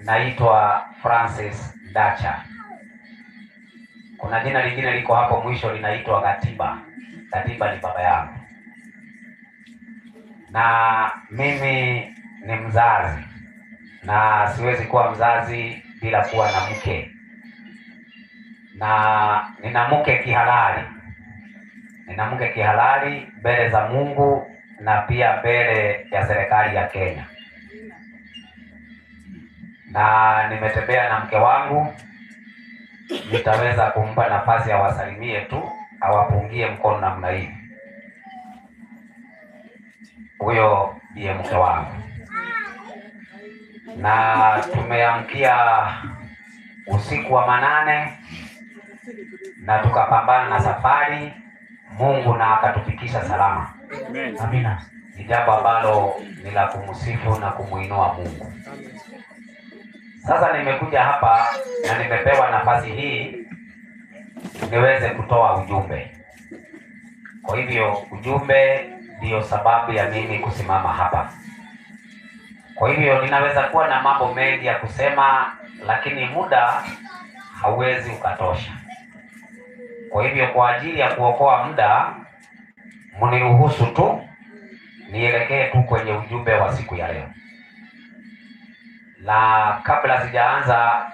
naitwa Francis Dacha. Kuna jina lingine liko hapo mwisho linaitwa Katiba. Katiba ni baba yangu, na mimi ni mzazi, na siwezi kuwa mzazi bila kuwa na mke, na nina mke kihalali. Nina mke kihalali mbele za Mungu na pia mbele ya serikali ya Kenya, na nimetembea na mke wangu. Nitaweza kumpa nafasi awasalimie tu, awapungie mkono namna hii. Huyo ndiye mke wangu, na tumeamkia usiku wa manane na tukapambana na safari, Mungu na akatufikisha salama. Amina. Ni jambo ambalo ni la kumsifu na kumuinua Mungu. Sasa nimekuja hapa na nimepewa nafasi hii niweze kutoa ujumbe. Kwa hivyo ujumbe ndiyo sababu ya mimi kusimama hapa. Kwa hivyo ninaweza kuwa na mambo mengi ya kusema, lakini muda hauwezi ukatosha. Kwa hivyo kwa ajili ya kuokoa muda, mniruhusu tu nielekee tu kwenye ujumbe wa siku ya leo. Na kabla sijaanza,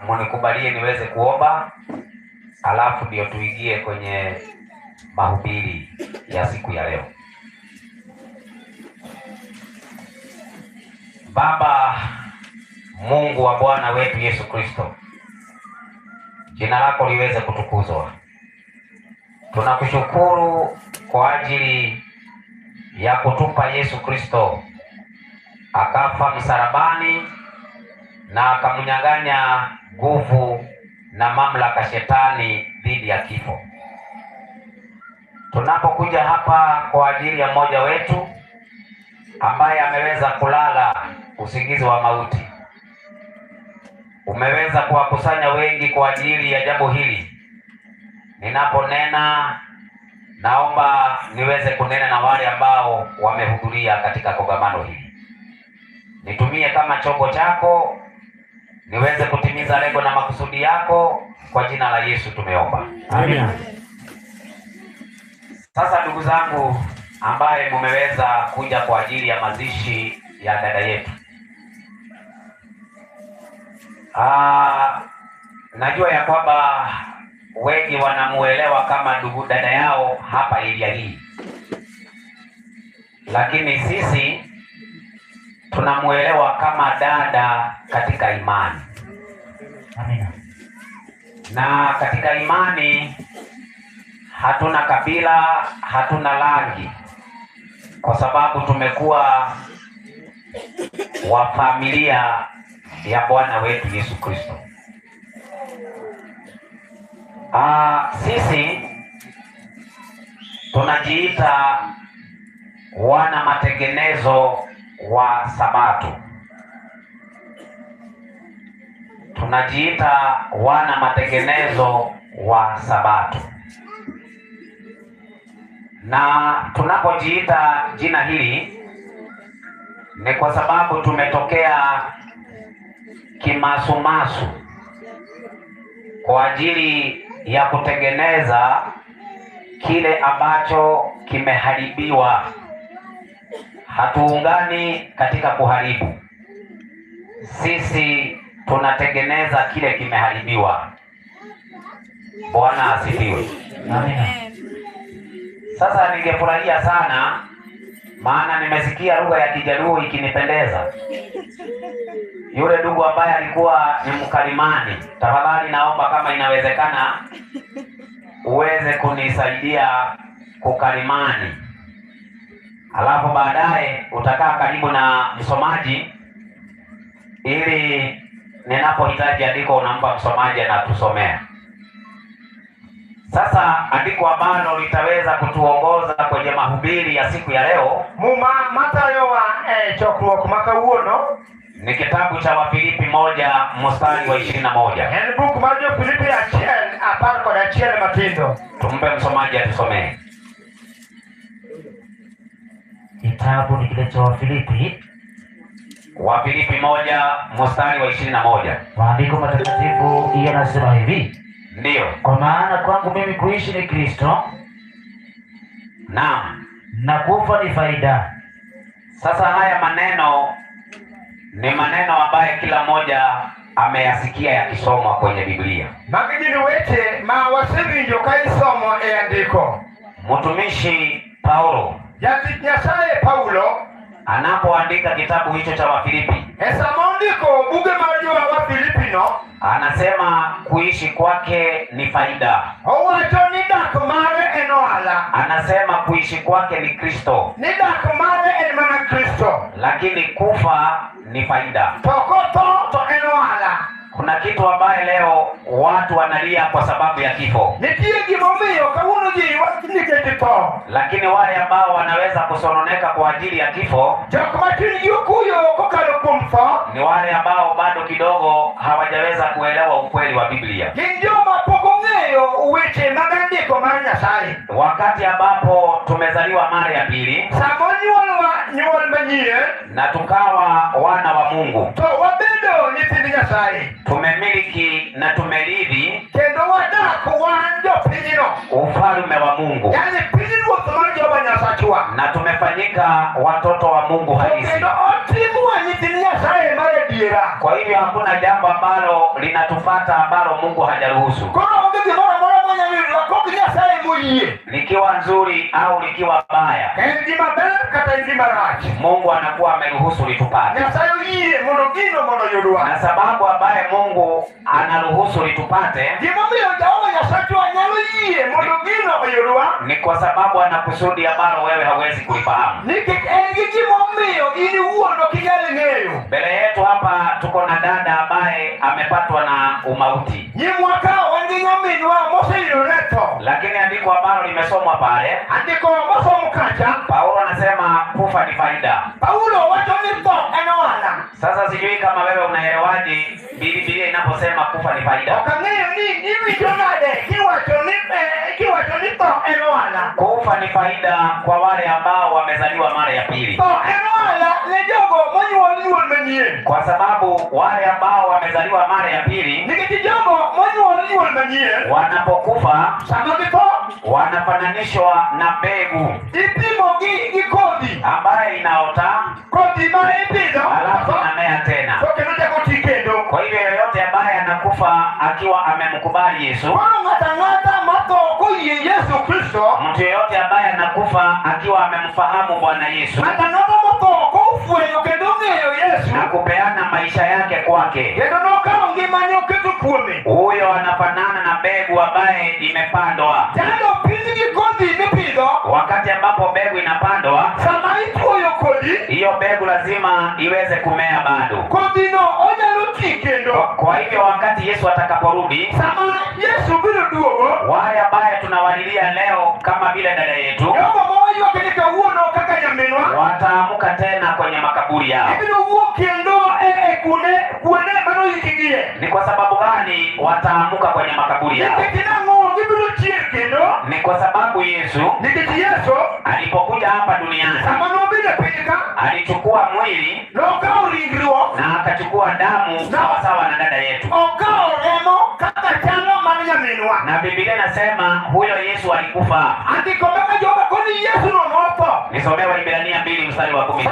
mnikubalie niweze kuomba, alafu ndio tuingie kwenye mahubiri ya siku ya leo. Baba Mungu wa Bwana wetu Yesu Kristo, jina lako liweze kutukuzwa. Tunakushukuru kwa ajili ya kutupa Yesu Kristo akafa msalabani na akamnyang'anya nguvu na mamlaka shetani dhidi ya kifo. Tunapokuja hapa kwa ajili ya mmoja wetu ambaye ameweza kulala usingizi wa mauti, umeweza kuwakusanya wengi kwa ajili ya jambo hili. Ninaponena, naomba niweze kunena na wale ambao wamehudhuria katika kongamano hili. Nitumie kama chombo chako niweze kutimiza lengo na makusudi yako, kwa jina la Yesu tumeomba. Amina. Sasa ndugu zangu ambaye mumeweza kuja kwa ajili ya mazishi ya dada yetu, najua ya kwamba wengi wanamuelewa kama ndugu dada yao hapa area hii, lakini sisi tunamuelewa kama dada katika imani. Amina. Na katika imani hatuna kabila, hatuna rangi, kwa sababu tumekuwa wa familia ya Bwana wetu Yesu Kristo. Sisi tunajiita wana matengenezo wa Sabato. Tunajiita wana matengenezo wa Sabato. Na tunapojiita jina hili ni kwa sababu tumetokea kimasumasu kwa ajili ya kutengeneza kile ambacho kimeharibiwa. Hatuungani katika kuharibu, sisi tunatengeneza kile kimeharibiwa. Bwana asifiwe. Amina. Sasa ningefurahia sana, maana nimesikia lugha ya Kijaluo ikinipendeza. Yule ndugu ambaye alikuwa ni mkalimani, tafadhali naomba kama inawezekana uweze kunisaidia kukalimani, alafu baadaye utakaa karibu na msomaji ili ninapohitaji andiko unampa msomaji na tusomea. Sasa andiko ambalo litaweza kutuongoza kwenye mahubiri ya siku ya leo ni kitabu cha Wafilipi 1 mstari wa 21. Tumpe msomaji atusomee. Kitabu ni kile cha Wafilipi Wafilipi 1 mstari wa 21. Maandiko matakatifu yanasema hivi. Ndiyo. Kwa maana kwangu mimi kuishi ni Kristo, naam, na kufa ni faida. Sasa haya maneno ni maneno ambayo kila mmoja ameyasikia yakisomwa kwenye Biblia. Magijini wete mawasili yokaisomwa andiko. Mtumishi Paulo Nyasaye Paulo anapoandika kitabu hicho cha Wafilipi, esamondiko buge majua wa Filipino, anasema kuishi kwake ni faida. Owacho ni dak mare enoala. Anasema kuishi kwake ni Kristo. Ni dak mare en mana Kristo. Lakini kufa ni faida. To enoala. Kuna kitu ambaye leo watu wanalia kwa sababu ya kifo. Lakini wale ambao wanaweza kusononeka kwa ajili ya kifo ni wale ambao bado kidogo hawajaweza kuelewa ukweli wa Biblia. Wakati ambapo tumezaliwa mara ya pili na tukawa wana wa Mungu, tumemiliki na tumerithi ufalme wa Mungu, na tumefanyika watoto wa Mungu halisi. Kwa hivyo hakuna jambo ambalo linatufata ambalo Mungu hajaruhusu, likiwa nzuri au likiwa baya. Mungu anakuwa ameruhusu litupate, na sababu ambaye Mungu anaruhusu litupate ni kwa sababu ana kusudi ambalo wewe hauwezi kulifahamu. Mbele yetu hapa tuko na dada ambaye amepatwa na umauti, lakini andiko ambalo limesomwa pale, Paulo anasema kufa ni faida. Sasa sijui kama wewe unaelewaje Biblia inaposema kufa ni faida. Kufa ni faida kwa wale ambao wamezaliwa mara ya pili, kwa sababu wale ambao wamezaliwa mara ya pili wanapokufa wanafananishwa na mbegu ambaye inaota alafu inamea tena. Kwa hivyo yoyote ambaye anakufa akiwa amemkubali Yesu, mtu yeyote ambaye anakufa akiwa amemfahamu Bwana Yesu na kupeana maisha yake kwake, huyo anafanana na mbegu ambaye imepandwa. Wakati ambapo mbegu inapandwa, hiyo mbegu lazima iweze kumea bado. Kwa hivyo wakati Yesu atakaporudi, wale ambaye tunawalilia leo kama vile dada yetu wataamuka tena kwenye makaburi yao. Ni kwa sababu gani wataamuka kwenye makaburi yao? Ni kwa sababu Yesu alipokuja hapa duniani alichukua mwili na akachukua damu sawa sawa na dada yetu, na Biblia inasema huyo Yesu alikufa. Nisomea Waibrania 2 mstari wa 14.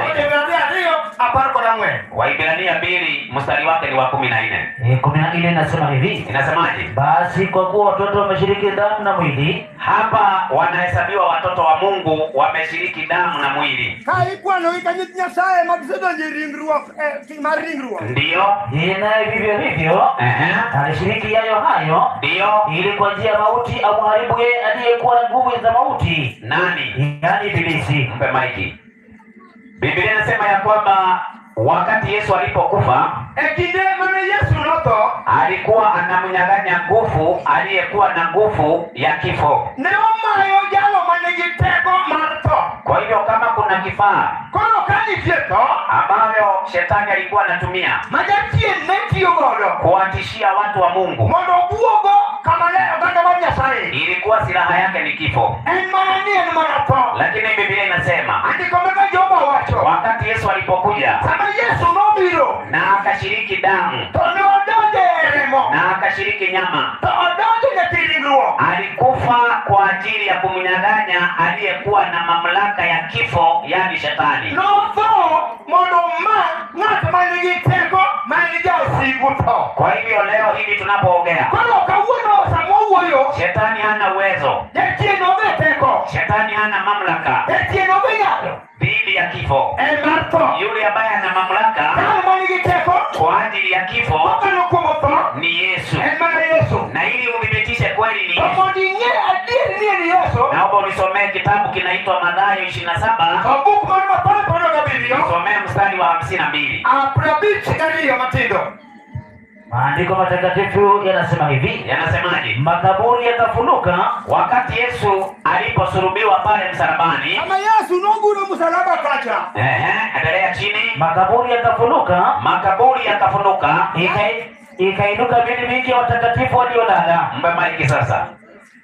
Waibrania 2 mstari wake ni wa 14. 14 inasema hivi. Inasemaje? Basi kwa kuwa watoto wameshiriki damu na mwili, hapa wanahesabiwa watoto wa Mungu wameshiriki damu na mwili. Ndiyo. Naye vivyo hivyo alishiriki yayo hayo, ndiyo, ili kwa njia ya mauti amharibu yeye aliyekuwa na nguvu za mauti. Nani? Yaani Ibilisi. Mpe maiki. Biblia inasema ya kwamba wakati Yesu alipokufa, alikuwa anamnyang'anya nguvu aliyekuwa na nguvu ya kifo. Kwa hivyo kama kuna kifaa Koro kani tieto. ambavyo shetani alikuwa anatumia Majatie netiyo godo. kuwatishia watu wa Mungu, Mondo buogo kama leo ganda wa Nyasaye. ilikuwa silaha yake ni kifo. En manato. Lakini Biblia inasema Andiko meka Jehova wacho. wakati Yesu alipokuja Sama Yesu nobiro. na akashiriki damu To ne odonje remo. na akashiriki nyama, To odonje nyatiringruok. alikufa kwa ajili ya kumnyang'anya aliyekuwa na mamlaka ya kifo, yani shetani. Notho mondo ma ng'at manigi teko manigi osigu tho. Kwa hivyo leo hivi tunapoongea, Koro kawuono sama owuoyo. shetani hana uwezo, Jachien onge teko. shetani hana mamlaka Jachien onge nyalo. dhidi ya kifo. En mar tho. Yule ambaye ana mamlaka Ng'at manigi teko. kwa ajili ya kifo Okalo kuom tho. ni Yesu. En mana Yesu. Na ili uthibitishe kweli ni To Yesu, mondo ing'e adier ni en Yesu. naomba unisomee kitabu kinaitwa Mathayo 27, To buk mar Mathayo 27. nisomee mstari wa 52. Prabich ariyo matindo. Maandiko matakatifu yanasema hivi, Yanasemaje? makaburi yatafunuka Wakati Yesu aliposulubiwa pale msalabani, Kama Yesu noguro msalaba kacha. endelea chini, makaburi yatafunuka, makaburi yakafunuka. ikainuka miili mingi ya watakatifu waliolala. Mbe maiki sasa.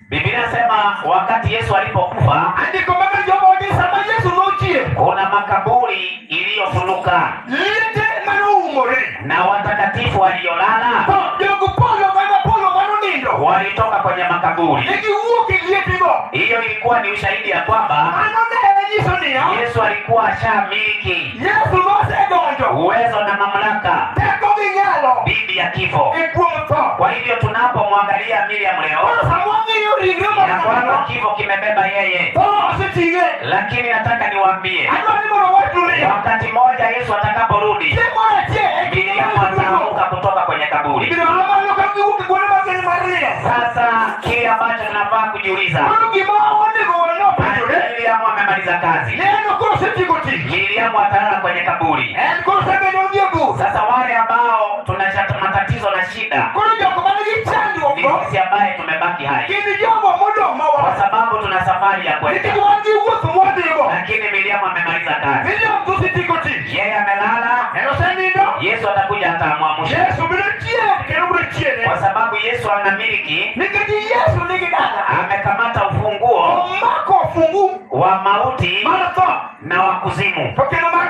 Biblia inasema wakati Yesu alipokufa, Andiko meka Jehova wacho sama Yesu nochie. kuna makaburi iliyofunuka Liete mano umore. na watakatifu waliolala To jogo polo mano nindo. walitoka kwenye makaburi. Negi wuok liete go. Hiyo ilikuwa ni ushahidi ya kwamba Ano ne nyiso niya. Yesu alikuwa ashamiliki Yesu nosedonjo. uwezo na mamlaka Teko gi nyalo. dhidi ya kifo. E kuom tho. Kwa hivyo tunapomwangalia Miriam leo, Koro sama wang'iyo ringre ya kwamba mano. kifo kimebeba yeye, Tho oseting'e. lakini nataka niwaambie, Adwa ni mondo wachre. wakati mmoja Yesu atakaporudi, Chieng' moro achiel. Miriam ataamuka kutoka kwenye kaburi. Ibiro amalo ka giwuok kuonde mageni mar rie. Sasa kile ambacho tunafaa kujiuliza, Koro gima onego nopenjore. Miriam amemaliza kazi, Neno koro osetieko tich. Miriam atalala kwenye kaburi. En koro osebedo odhi e bur. Sasa wale ambao tuna matatizo na shida Koro jogo manigi chandruok ni go. sisi ambaye tumebaki hai, Gin jogo modong' kwa mawa. sababu tuna safari ya kwenda. Nikech wan gi wuoth mwadhigo. Lakini Miriam amemaliza kazi, Miriam osetieko tich. yeye amelala. En osenindo. Yesu atakuja atamwamsha, Yesu biro chien kendo biro chiene. kwa sababu Yesu anamiliki, Nikech Yesu nigi dala. amekamata ufunguo Omako fungu wa mauti mar tho. na wa kuzimu. To kendo mar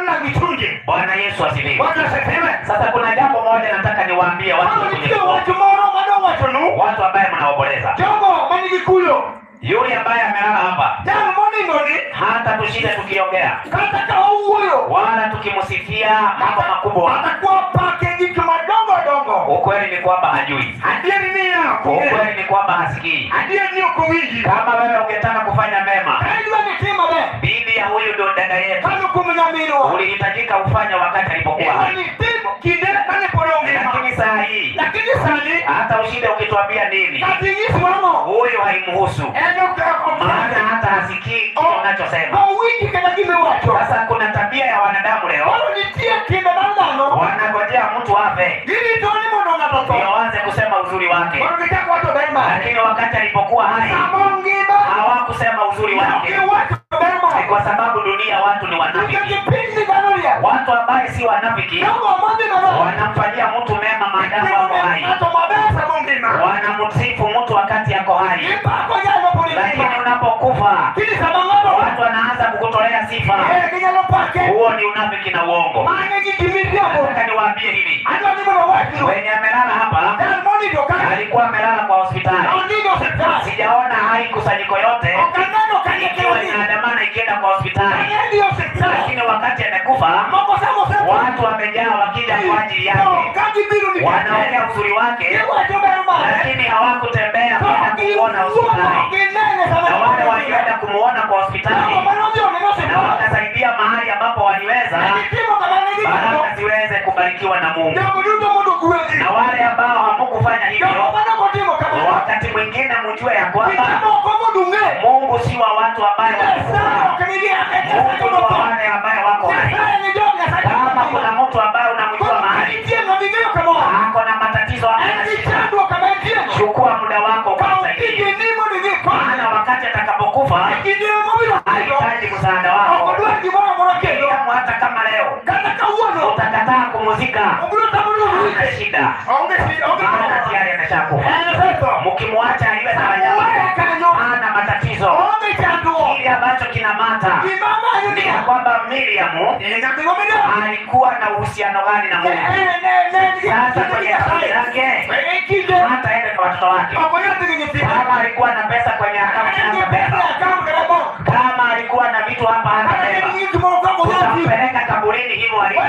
nangi chunje. Bwana Yesu asifiwe. Bwana asifiwe. Sasa kuna jambo moja nataka niwaambie watu Koro kwenye nitie kituo, wach moro madwa wachonu. watu ambaye mnaomboleza, Jogo manigi kuyo. yule ambaye amelala hapa, Jal moningoni. hata tushinde tukiongea Kata ka owuoyo. wala tukimsifia mambo makubwa, Atakuwa pake gik madongo dongo. ukweli ni kwamba hajui, Adieri ni yako. ukweli ni kwamba hasikii. Adieri ni okowinji. Kama wewe ungetaka kufanya mema Kaidwa ni tima be. bibi ya huyu ndo dada yetu, Kano kumnyaminwa. ulihitajika ufanye wakati alipokuwa hai, Ni timo kinde kane pore ongima. lakini saa hii Lakini sani. hata ushinde ukituambia nini, Kati nyisi wamo. huyu haimhusu, Eno maana hata hasikii kile unachosema. Mawinji kena gime wacho. Sasa kuna tabia ya wanadamu leo, Koro nitie kinde bandano. wanangojea mtu afe Gini toni mono ngatoto. ndio waanze kusema uzuri wake, Koro nitako wato bema. lakini wakati alipokuwa hai Samongima. hawakusema uzuri wake. Wato bema. Ni kwa sababu dunia watu ni wanafiki. Nikakipindi kanoria. Watu ambaye si wanafiki Yogo amandi nana. wanamfanyia mtu mema maadamu ako hai, Ato mabesa mongima. wanamsifu mtu wakati ako hai, Ipako jano lakini polisi. unapokufa Kini samangato. watu wanaanza kukutolea sifa. Kinyalo pake. Huo ni unafiki na uongo. Mane kikimidi hapo. Nataka niwaambie hivi, Adwa ni mono wacho. wenye amelala hapa Dan moni dokana. alikuwa amelala kwa hospitali. Onigo septa. Sijaona hai kusanyiko yote Okanano ikiwa kanyekewani. inaandamana ikienda kwa hospitali, Kanyedio septa. lakini wakati amekufa Moko samo septa. watu wamejaa wakija kwa ajili yake, Kaji biru ni wanaongea uzuri wake, Yewa jobema. lakini hawakutembea kwenda kumuona hospitali, na wale walienda kumuona kwa hospitali na wakasaidia mahali ambapo waliweza, baraka ziweze kubarikiwa na Mungu. Na wale ambao hamukufanya hivyo, wakati mwingine mjue ya kwamba Mungu si wa watu ambaye wamekufa. Mungu ni wa wale ambaye wako hai. Kama kuna mtu ambaye unamjua mahali ako na matatizo hapa na shida, chukua muda wako kumsaidia, maana wakati atakapokufa kupumzika. Hana shida. Maana tayari ameshakufa. Mkimwacha aliwe na wanyama hana matatizo. Kile ambacho kinamata ni kwamba Miriam alikuwa na uhusiano gani na Mungu. Sasa kwenye akili yake hata ende kwa watoto wake. Kama alikuwa na pesa kwenye akaunti anabeba. Kama alikuwa na vitu hapa anabeba. Utampeleka kaburini hivyo alivyo.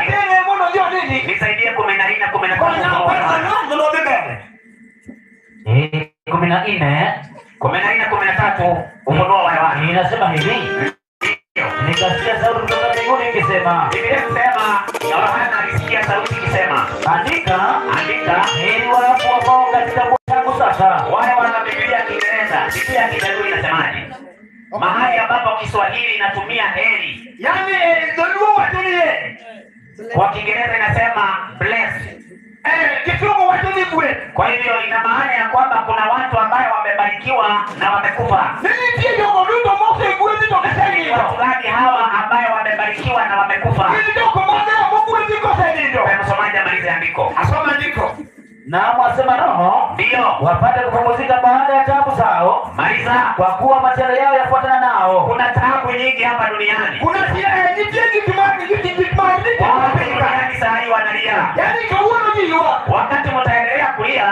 Nisaidie 14 13 Ufunuo wa Yohana. Inasema hivi. Nikasikia sauti kutoka mbinguni ikisema. Biblia inasema Yohana alisikia sauti ikisema, andika heri wafu ambao katika tangu sasa. Wale wana Biblia ya Kiingereza, Biblia ya Kijaluo inasemaje? Mahali ambapo Kiswahili inatumia heri. Yaani ndio watulie. Kwa Kiingereza inasema blessed. Kifungu watulie. Kwa hivyo ina maana ya kwamba kuna watu ambao wamebarikiwa na wamekufa. Watu gani hawa ambao wamebarikiwa na wamekufa? Msomaji amalize andiko. Asoma andiko. Na mwasema Roho Ndio wapate kupumzika baada ya taabu zao. Maliza. Kwa kuwa matendo yao yafuatana nao. Kuna taabu nyingi hapa duniani. Kuna nyingi duniani saa hii wanalia. Wakati mtaendelea kulia,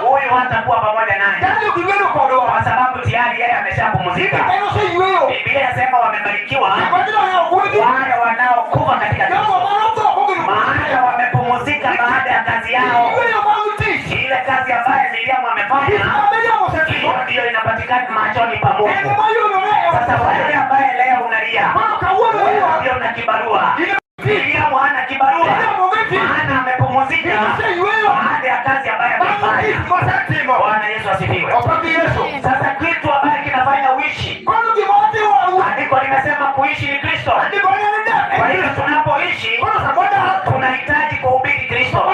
huyu hatakuwa pamoja naye. Kwa sababu tayari yeye ameshapumzika. Biblia inasema wamebarikiwa wale wanaokufa katika Kristo. Maana wamepumzika baada ya kazi yao. Ile kazi ambayo Miriam amefanya ndio inapatikana machoni pa Mungu. Sasa wewe ambaye leo unalia, ndio una kibarua. Miriam hana kibarua. Maana amepumzika baada ya kazi ambayo amefanya. Bwana Yesu asifiwe. Sasa kitu ambacho kinafanya uishi. Andiko limesema kuishi ni Kristo. Kwa hiyo tunapoishi tunahitaji kuhubiri Kristo.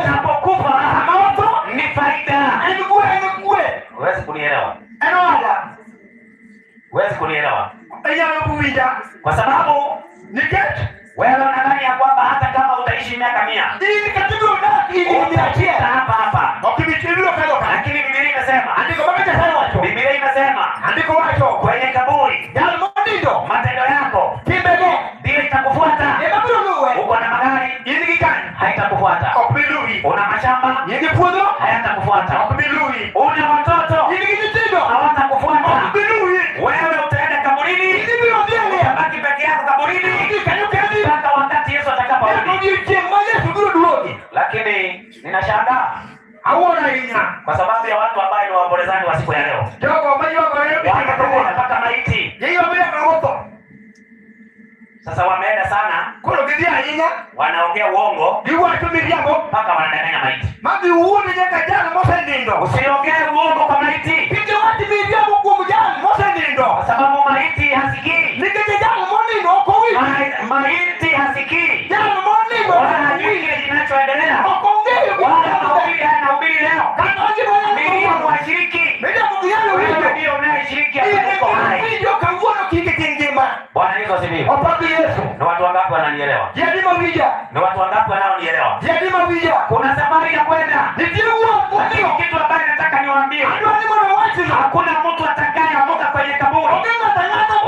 Tunapokufa ni faida. Huwezi kunielewa. Huwezi kunielewa. Kwa sababu wewe unadhani ya kwamba hata kama utaishi miaka 100 utapita hapa. Lakini Biblia imesema kwenye kaburi matendo yako ndio itakufuata. Uko na magari haitakufuata. Una mashamba hayatakufuata. Una watoto hawatakufuata. Wewe utaenda kaburini, utabaki peke yako kaburini mpaka wakati Yesu atakaporudi. Lakini ninashangaa kwa sababu ya watu ambao ni waombolezaji wa siku ya leo. Wanapaka maiti. Sasa wameenda sana. Wanaongea uongo mpaka wanadanganya maiti. Usiongee uongo kwa maiti. Kwa sababu maiti hasikii. Maiti hasikii. Wala hajui kile kinachoendelea. Wala anahubiri leo. Miriam washiriki. Wewe ndio unayeshiriki hapo hai. Bwana Yesu asifiwe. Ni watu wangapi wananielewa? Ni watu wangapi wanaonielewa? Kuna safari ya kwenda. Kitu ambacho nataka niwaambie. Hakuna mtu atakayeamuka kwenye kaburi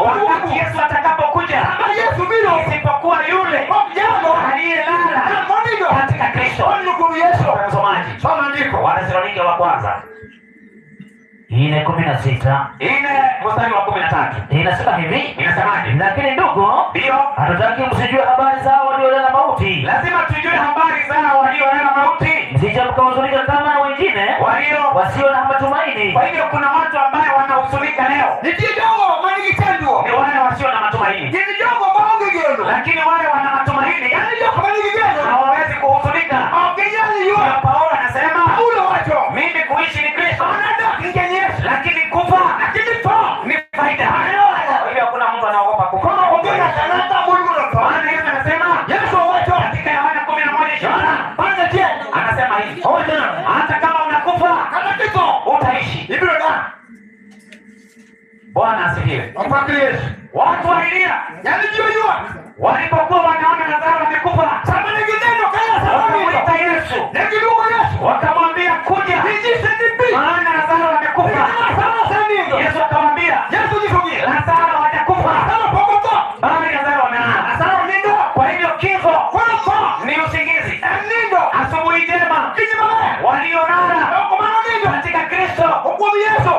wakati Yesu atakapokuja isipokuwa yule aliyelala katika Kristo. Msomaji. Wathesalonike wa kwanza 4:16 mstari wa 13 inasema hivi. Inasemaje? Lakini ndugu, ndio hatutaki msijue habari zao waliolala mauti. Lazima tujue habari zao waliolala mauti, msije mkahuzunika kama wengine wasio na matumaini. Kwa hivyo kuna watu ambao wanahuzunika leo, ni wale wasio na matumaini. Lakini wale wana matumaini hawawezi kuhuzunika. Paulo anasema mimi kuishi ni Kristo, lakini kufa ni faida. Kwa hivyo hakuna mtu anaogopa kufa. Maana Yesu anasema katika Yohana 11:20 anasema hivi, hata kama unakufa utaishi. Bwana asifiwe. Watu walilia Walipokuwa wanaona Lazaro amekufa, wakamuita Yesu. Wakamwambia kuja, maana Lazaro amekufa. Yesu akamwambia, Lazaro hajakufa, bali Lazaro amelala. Kwa hivyo kifo ni usingizi. Asubuhi njema waliolala katika Kristo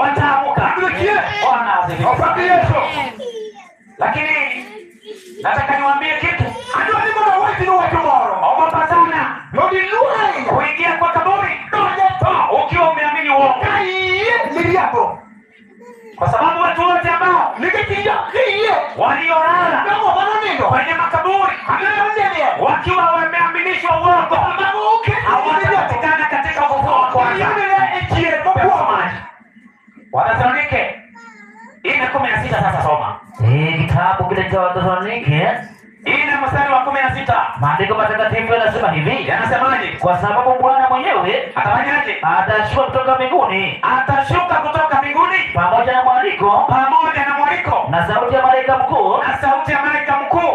wataamuka. Bwana asifiwe. Lakini nataka niwaambie kitu. Ogopa sana kuingia kwa kaburi ukiwa umeamini uongo, kwa sababu watu wote ambao waliolala kwenye makaburi wakiwa wameaminishwa uongo hawatapatikana katika ufufuo wa kwanza. Wathesalonike 4:16. Sasa soma kitabu kile cha Wathesalonike 4:16. Maandiko matakatifu yanasema hivi. Yanasemaje? Kwa sababu Bwana mwenyewe atafanyaje? Atashuka kutoka mbinguni. Atashuka kutoka mbinguni pamoja na mwaliko, na sauti ya malaika mkuu,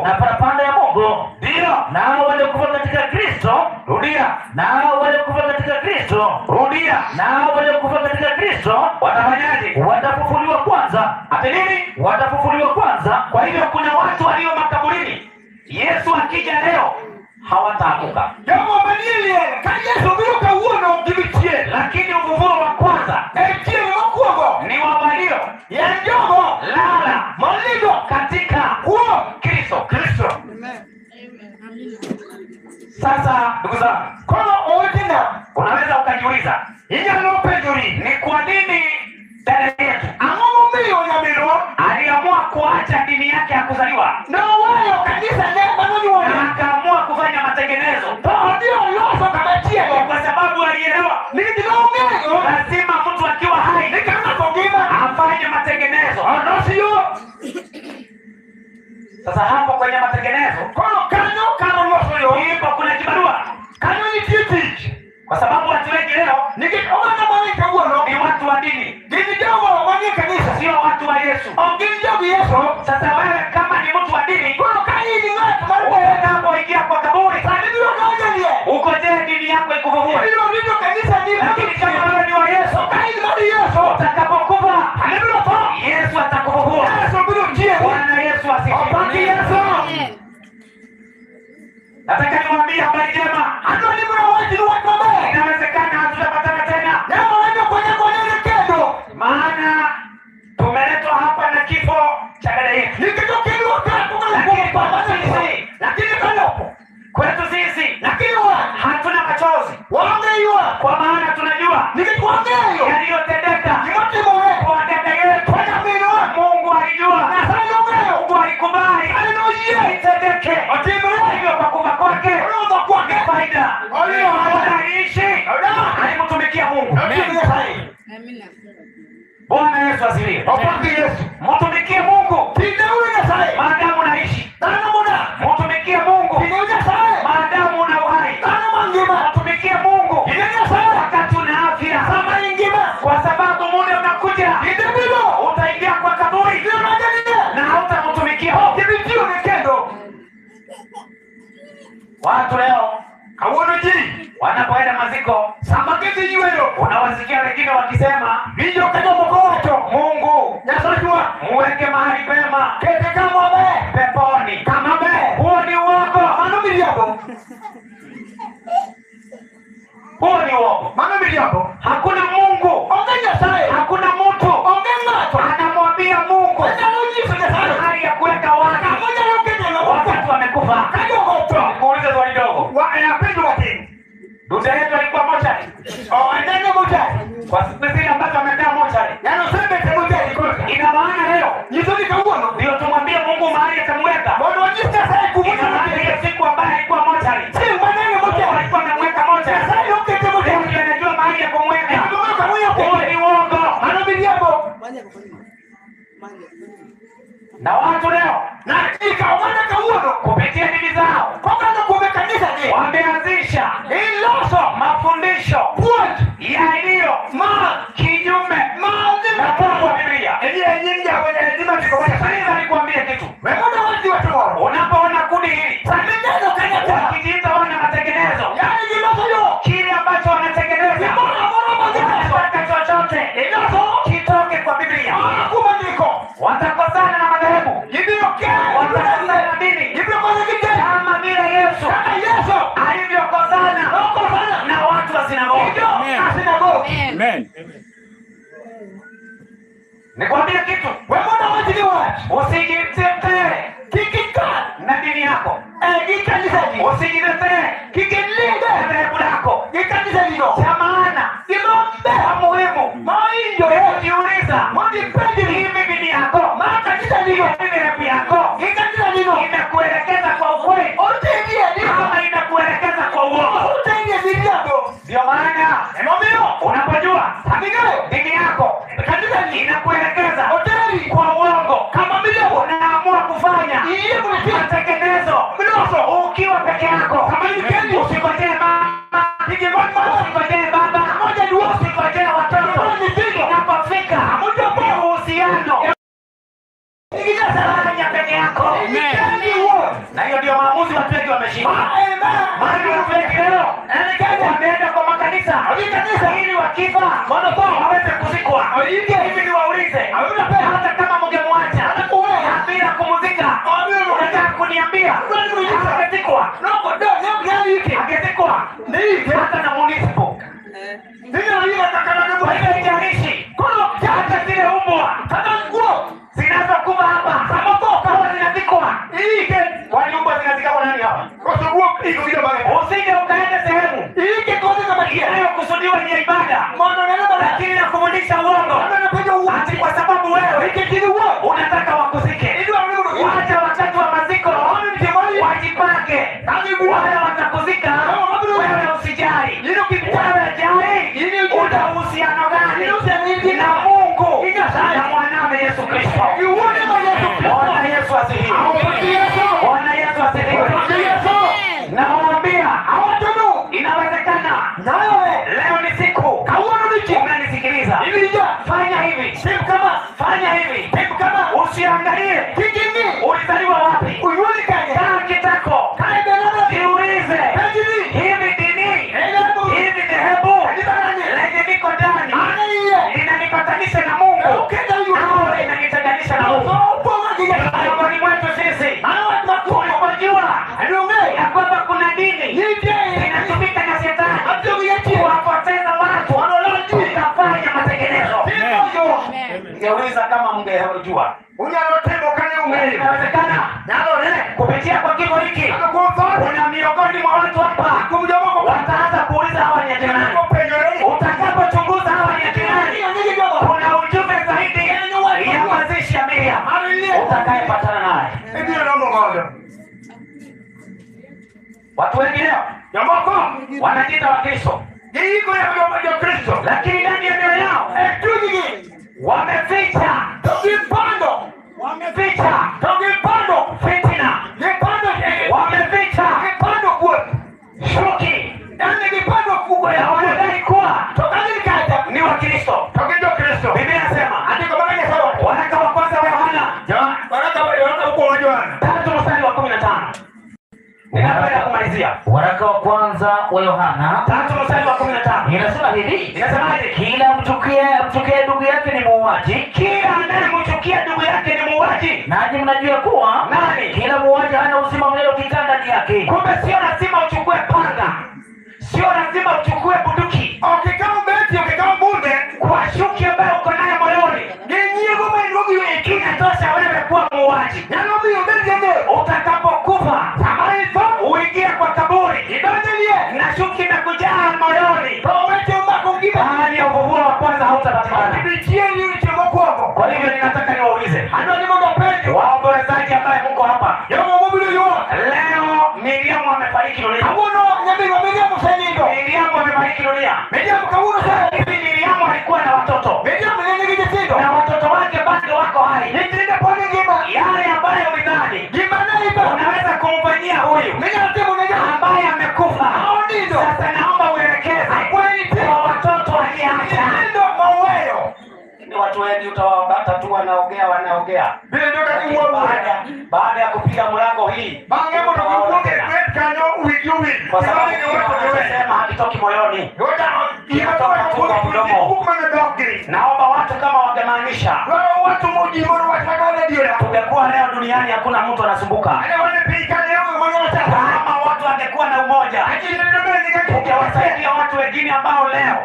na parapanda ya Mungu. Ndio. Nao waliokufa katika Kristo, rudia. Nao waliokufa katika Kristo, rudia. Nao waliokufa katika Kristo watafanyaje? Watafufuliwa kwanza. Ati nini? Watafufuliwa kwanza. Kwa hivyo kuna watu walio makaburini, Yesu akija leo hawataamuka. Lakini ufufuo wa kwanza ni wa walio lala katika Kristo. Sasa ndugu zangu, unaweza ukajiuliza ni kwa nini dada yetu aliamua kuacha dini yake ya kuzaliwa na akaamua kufanya matengenezo, kwa sababu alielewa lazima mtu akiwa hai afanye matengenezo. Sasa hapo kwenye matengenezo ipo kuna kibarua, kwa sababu watu wengi leo ni watu wa dini, sio watu wa Yesu. Sasa wewe kama ni mtu wa dini, utakapoingia kwa kaburi ukoje dini yako ikuvuvue. Lakini kama wewe ni wa Yesu, utakapokufa Yesu atakuvuvua. Bwana Yesu asifiwe. Nataka niwaambie habari njema. Inawezekana hatutapatana tena, maana tumeletwa hapa na kifo cha dada yetu. Kwetu sisi hatuna machozi, kwa maana tunajua yaliyotendeka kwa dada yetu. Mungu alijua, Mungu alikubali itendeke. Hivyo kwa kufa kwake ni faida. Aliishi, alimtumikia Mungu. Bwana Yesu asifiwe. Mtumikie Mungu maadamu unaishi. Mtumikie Mungu maadamu una uhai. Mtumikie Mungu wakati una afya, kwa sababu muda unakuja utaingia kwa kaburi na hautamtumikia. Watu leo wanapoenda maziko, unawasikia wengine wakisema Mungu muweke mahali pema peponi. Huo ni uongo. Huo ni uongo. Hakuna Mungu, hakuna mtu anamwambia Mungu mahali ya kuweka watu wakati wamekufa. Kuuliza swali dogo, duda yetu alikuwa mochari kwa siku zile ambazo amekaa mochari. Ina maana leo ndio tumwambie Mungu mahali atamweka. Ina maana hiyo siku ambayo alikuwa mochari alikuwa amemweka mochari, leo ndio anajua mahali ya kumweka. Huo ni uongo. Na watu leo kupitia dini zao wameanzisha mafundisho yaliyo kinyume na Mungu wa Biblia. Sasa nikwambie kitu, unapoona Nikwambie kitu. Wewe mbona wajiwa? Usijitetea Kikika na dini yako. Kikanisa hili. Usijitetea Kikilinda na dhehebu lako. kikanisa hili. Cha maana Kimombe muhimu. mainjo Ukiuliza Modi pedili hivi dini yako, kanisa hili. hivi dhehebu yako Kikanisa hili. imekuelekeza kwa ukweli Otengie ndio. ama inakuelekeza kwa uongo? Otengie ndio. Ndio maana Emomio unapojua Hamigao dini yako kanisa hili inakuelekeza hoteli kwa uongo, kama milio unaamua kufanya iye kuletea matengenezo mloso ukiwa peke yako. Kama ni kendi. Usikojee mama, usikojee baba, Moja ni wote. usikojee watoto. Ni pigo. Inapofika Moja ni uhusiano, fanya peke yako. Na hiyo ndio maamuzi watu wengi wameshinda. Maana watu wengi leo wameenda kwa makanisa ili wakifa waweze kuzikwa. Hivi niwaulize, hata kama mngemwacha bila kumzika, unataka kuniambia angezikwa? Angezikwa hata na municipal. Haijalishi hata zile umbwa zinazokufa hapa kama zinazikwa. Kwani umbwa zinazikwa nani hapa? Usije ukaenda sehemu inayokusudiwa ni ibada, lakini nakufundisha uongo ati kwa sababu wewe unataka wakuzike. Wacha wakati wa maziko wajipange, wale watakuzika, wewe usijali. Wewe jali una uhusiano gani na Mungu na mwanawe Yesu Kristo. Bwana Yesu asifiwe. Bwana Yesu asifiwe. Nawaambia inawezekana. Leo ni siku unanisikiliza, fanya hivi, fanya hivi, usiangalie ulizaliwa wapi. Kaa kitako, jiulize, hivi dini, hivi dhehebu lenye niko ndani linanipatanisha na Mungu au linanitenganisha na Mungu? Miongoni mwetu sisi tunapojua ya kwamba kuna dini zinatumika na shetani kuwapoteza watu, tutafanya matengenezo. Ningeuliza kama mngejua inawezekana kupitia kwa kifo hiki. Kuna miongoni mwa watu hapa wataanza kuuliza hawa ni akina nani. Utakapochunguza hawa ni akina nani, kuna ujumbe zaidi ya mazishi ya Miriam utakayepatana naye. Watu wengi leo wanajiita Wakristo, lakini ndani ya mioyo yao wameficha fitina, wameficha chuki, wanadai kuwa ni Wakristo. Biblia inasema waraka wa kwanza wa Yohana 3:15. Ninapenda kumalizia Waraka wa kwanza wa Yohana 3:15. inasema hivi, Inasemaje? kila mchukie ndugu yake ni muuaji, Kila anayemchukia ndugu yake ni muuaji. nanyi mnajua kuwa Nani? kila muuaji hana uzima milele ukikaa ndani yake. Kumbe sio lazima uchukue panga, sio lazima uchukue bunduki kwa shuki ambayo uko nayo moyoni. Inatosha wewe kuwa muuaji. Utakapokufa uingie kwa kaburi na shuki imekujaa moyoni, hali ya ufufuo wa kwanza hautapatikana. Kwa hivyo ninataka niwaulize waombolezaji ambaye mko hapa leo, Miriam amefariki dunia. Miriam amefariki dunia. Hivi Miriam alikuwa na watoto na watoto wake bado wako hai. Yale ambayo ulidhani unaweza kumfanyia huyu ambaye amekufa, sasa naomba uelekeze kwa watoto aliacha. Ni watu wengi utawapata tu wanaongea baada ya kupiga mlango hii, kwa sababu wanasema hakitoki moyoni, kinatoka tu kwa mdomo. Naomba watu kama wangemaanisha, tungekuwa leo duniani hakuna mtu anasumbuka. Kama watu wangekuwa na umoja, tungewasaidia watu wengine ambao leo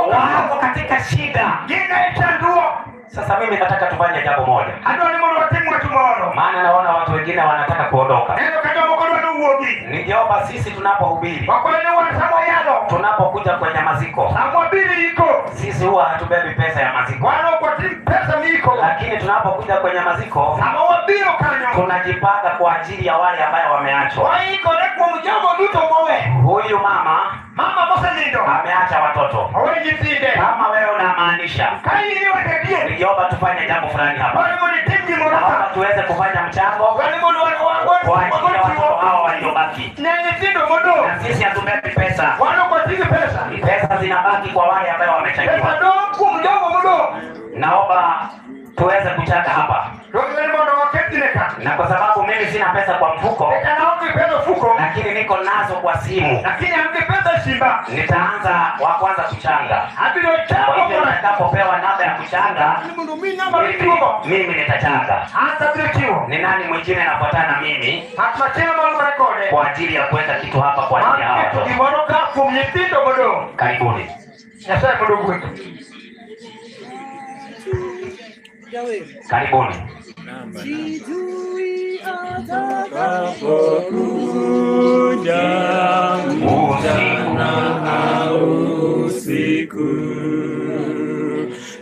wako katika shida. Sasa mimi nataka tufanye jambo moja. Ando ni mwana watimwa tomorrow. Maana naona watu wengine wanataka kuondoka. Neno kama mkono ndio uogi. Ningeomba sisi tunapohubiri, Kwa kweli wanasema yalo. tunapokuja kwenye maziko, Samwa bili iko. sisi huwa hatubebi pesa ya maziko. Wano kwa pesa miko. Lakini tunapokuja kwenye maziko, Samwa bili kanyo. tunajipanga kwa ajili ya wale ambao wameachwa. Kwa hiyo kwa mjambo ndio mowe. Huyu mama Mama Moselindo. ameacha watoto. Wewe jitinde. Kama wewe unamaanisha, Kai ni watabie. ningeomba tufanye jambo fulani hapa. Wale mnitingi Naomba mwana. tuweze kufanya mchango Wale mwana kwa ajili ya watoto hao waliobaki. Nene tindo modo. Na sisi hatubebi pesa. Wano kwa tingi pesa. Pesa zinabaki kwa wale ambao wamechangiwa. Pesa ndo kumjambo modo. Naomba tuweze kuchanga hapa. Ndio mwana waketileka. Na kwa sababu mimi sina pesa kwa mfuko, Kana wangu pesa fuko. lakini niko nazo kwa simu, Lakini angepesa Simba. nitaanza wa kwanza kuchanga. Habilo Kwa chako hivyo kwa. nitakapopewa namba ya kuchanga, mimi nitachanga. Hata vile kiwa. Ni nani mwingine anafuatana na mimi Hatmachema malu rekode. kwa ajili ya kuweka kitu hapa kwa ajili ya hawa Hapo watoto? kimoroka kumnyitindo modo. Karibuni. Nyasai modo kwetu. Karibuni. Sijui atakapokuja usiku,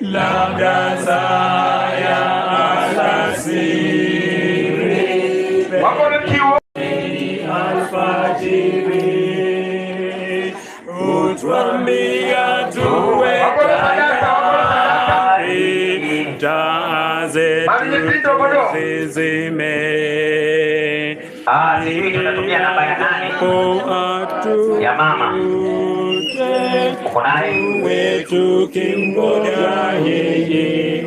labda saa ya alasiri, Wako ni kiwa. alfajiri, utwambia tuwe tayari, taa zetu zizime. Sijui tutatumia namba ya nani? Ya mama. Uko naye? Wetu kingoja yeye,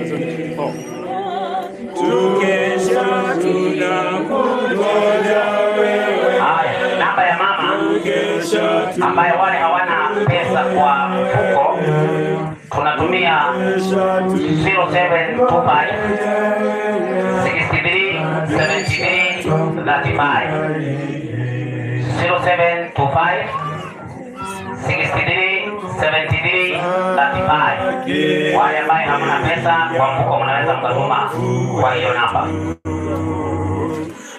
tukesha tunakungoja wewe, Haya, namba ya mama tukesha ambaye wale hawana pesa kwa mfuko, tunatumia 0725 63 73 35. 0725 63 73 35. Wale ambaye hamna pesa kwa mfuko, mnaweza mkatuma kwa hiyo namba.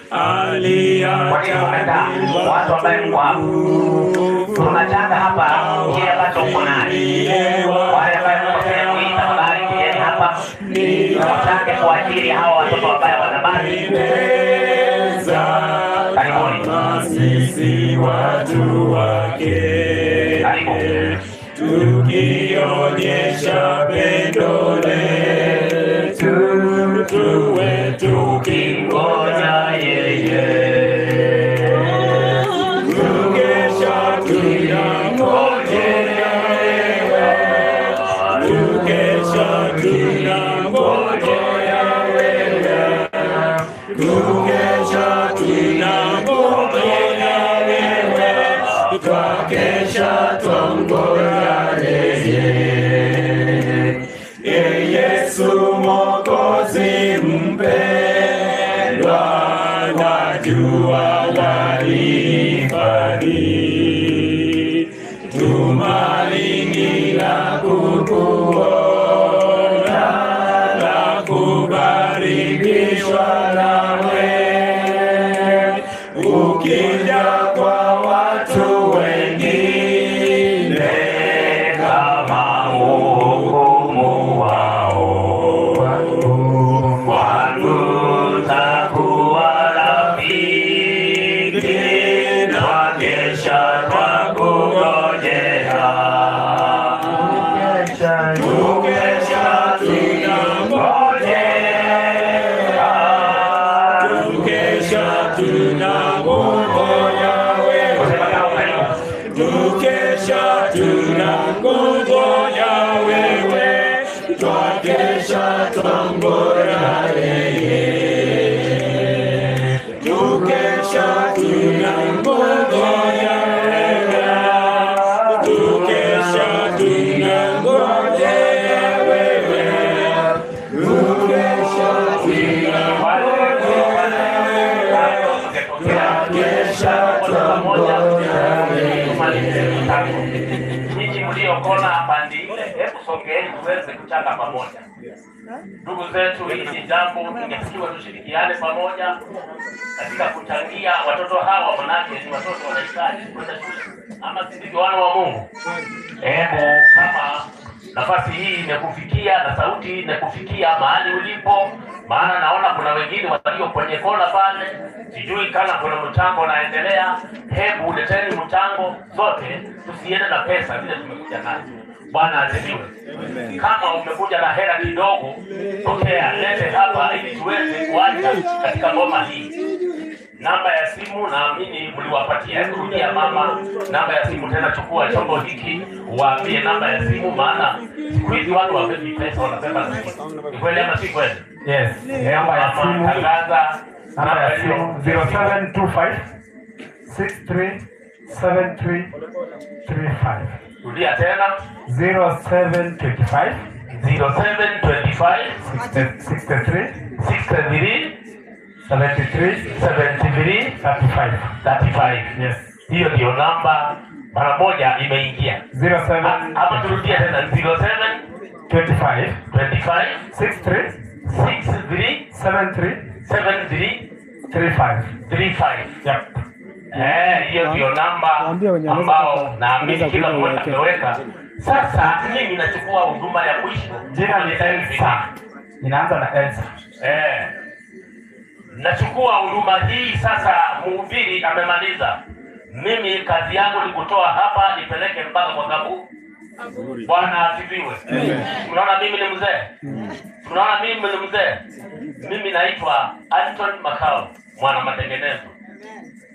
Kwa nini umekaa? Watu ambaye mko hapa, tunachanga hapa kile ambacho uko naye. Wale ambaye mko sehemu hii, tafadhali kujeni hapa tuchange kwa ajili ya hawa watoto ambao wanabaki. Karibuni. sisi watu wake, Karibu. tukionyesha pendo letu, tuwe tukingoja yeye, tukesha tunangojea wewe, tukesha tunangojea wewe, tukesha tunangojea wewe, twakesha twangoja yeye. Yesu Mwokozi mpendwa, najua walihifadhi tumaini la kukuona, la kubarikishwa nawe, ukija kwa watu wengine kama hukumu wao, wangu takuwa rafiki, twakesha twakungojea, tukesha tunangojea, tukesha tunangoja wewe, tukesha tunangoja wewe, twakesha twangoja yeye, tukesha tunangoja wewe, tukesha tunangoja wewe, tukesha Nyinyi mliokona hapa ndi, hebu songeeni tuweze kuchanga pamoja. Ndugu zetu, hili ni jambo tungetakiwa tushirikiane pamoja katika kuchangia watoto hawa, manake ni watoto wanahitaji kwenda shule, ama si ndivyo wana wa Mungu? Hebu kama nafasi hii imekufikia na sauti hii imekufikia mahali ulipo, maana naona kuna wengine walio kwenye kona pale, sijui kama kuna mchango unaendelea. Hebu leteni mchango zote, tusiende na pesa vile tumekuja nazo. Bwana asifiwe. Kama umekuja na hela kidogo, tokea lete hapa ili tuweze kuanza katika ngoma hii. Namba ya simu naamini mliwapatia. Hebu rudia mama namba ya simu tena, chukua chombo hiki waambie namba ya simu, maana siku hizi watu wapendi pesa, wanasema ni kweli ama si kweli? Yes. Namba ya simu, tangaza namba ya simu 0725 637335. Rudia tena 0725 0725 63 73 35. Yes. Hiyo ndio namba mara moja imeingia. 07 Hapa turudia tena 07 25 25 63 63 73 35. 35. Yep. Hiyo ndio namba ambao naamini kila mmoja ameweka. Sasa mimi nachukua huduma ya mwisho. Jina ni Elsa. Inaanza na Elsa. Nachukua huduma hii sasa. Mhubiri amemaliza. Mimi kazi yangu ni kutoa hapa nipeleke mpaka kwa Gabu. Bwana asifiwe. Unaona mimi ni mzee? Unaona mimi ni mzee? Mimi naitwa Anton Makao, mwana matengenezo.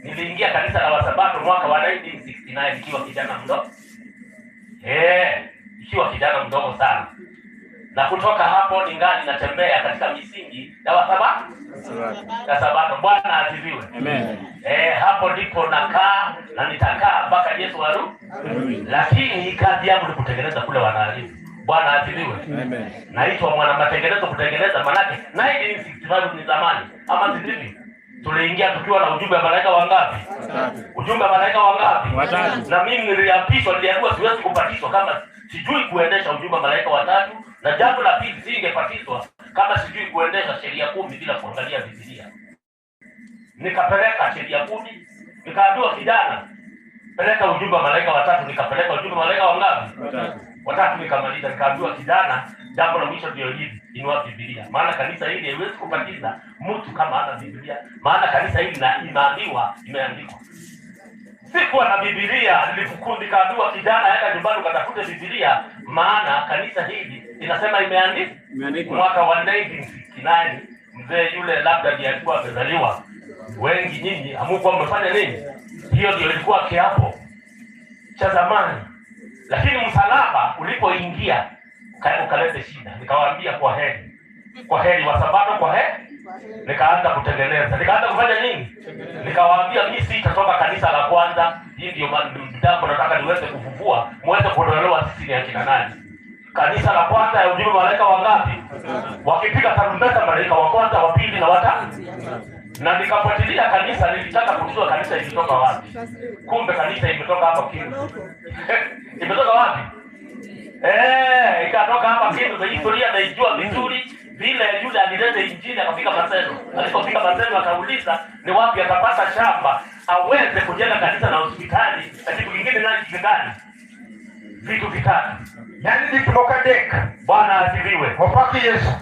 Niliingia kanisa la Wasabato mwaka wa 1969 nikiwa kijana mdogo. Nikiwa kijana mdogo sana. Na kutoka hapo ningali natembea katika misingi ya Wasabato. Sabato. Bwana asifiwe. Amen. Hapo ndipo nakaa na nitakaa mpaka Yesu arudi. Lakini kazi yangu ni kutengeneza kule wanaharibu. Bwana asifiwe. Amen. Naitwa mwana matengenezo, kutengeneza manake 1965 ni zamani. Ama sisi tuliingia tukiwa na ujumbe wa malaika wangapi? Ujumbe wa malaika wangapi? Watatu. Na mimi niliapishwa, niliambiwa siwezi kupatishwa kama sijui kuendesha ujumbe wa malaika watatu, na jambo la pili singepatishwa kama sijui kuendesha sheria 10 bila kuangalia Biblia. Nikapeleka sheria 10, nikaambiwa kijana, peleka ujumbe wa malaika watatu, nikapeleka ujumbe wa malaika wangapi? Watatu nikamaliza. Nikaambiwa kijana, jambo la mwisho ndio hili, inua Biblia. Maana kanisa hili haiwezi kupatiza mtu kama hana Biblia. Maana kanisa hili imeandikwa. Sikuwa na Biblia, nikaambiwa kijana, aenda nyumbani ukatafute Biblia, maana kanisa hili inasema imeandikwa. Mwaka wa 1969 mzee yule labda ndiye alikuwa amezaliwa. Wengi nyinyi hamukuwa mmefanya nini? Hiyo ndio ilikuwa kiapo cha zamani. Lakini msalaba ulipoingia ukaleta shida. Nikawaambia kwa heri. Kwa heri Wasabato, kwa heri. Nikaanza kutengeneza. Nikaanza kufanya nini? Nikawaambia mimi sitatoka kanisa la kwanza. Hii ndio jambo nataka niweze kufufua, muweze kuondolewa sisi ni akina nani. Kanisa la kwanza ya ujumbe malaika wangapi? Wakipiga tarumbeta malaika wa kwanza, wa pili na watatu. Na nikafuatilia kanisa, nilitaka kujua kanisa ilitoka wapi. Kumbe kanisa imetoka hapa Kindu. Imetoka wapi? Ikatoka hapa Kindu. Na historia naijua vizuri. Vile yule alileta injili akafika Maseno. Alipofika Maseno akauliza ni wapi atapata shamba aweze kujenga kanisa na hospitali na kitu kingine nani kingani. Vitu vitatu. Yani nikimoka deka. Bwana asifiwe. Hopaki Yesu.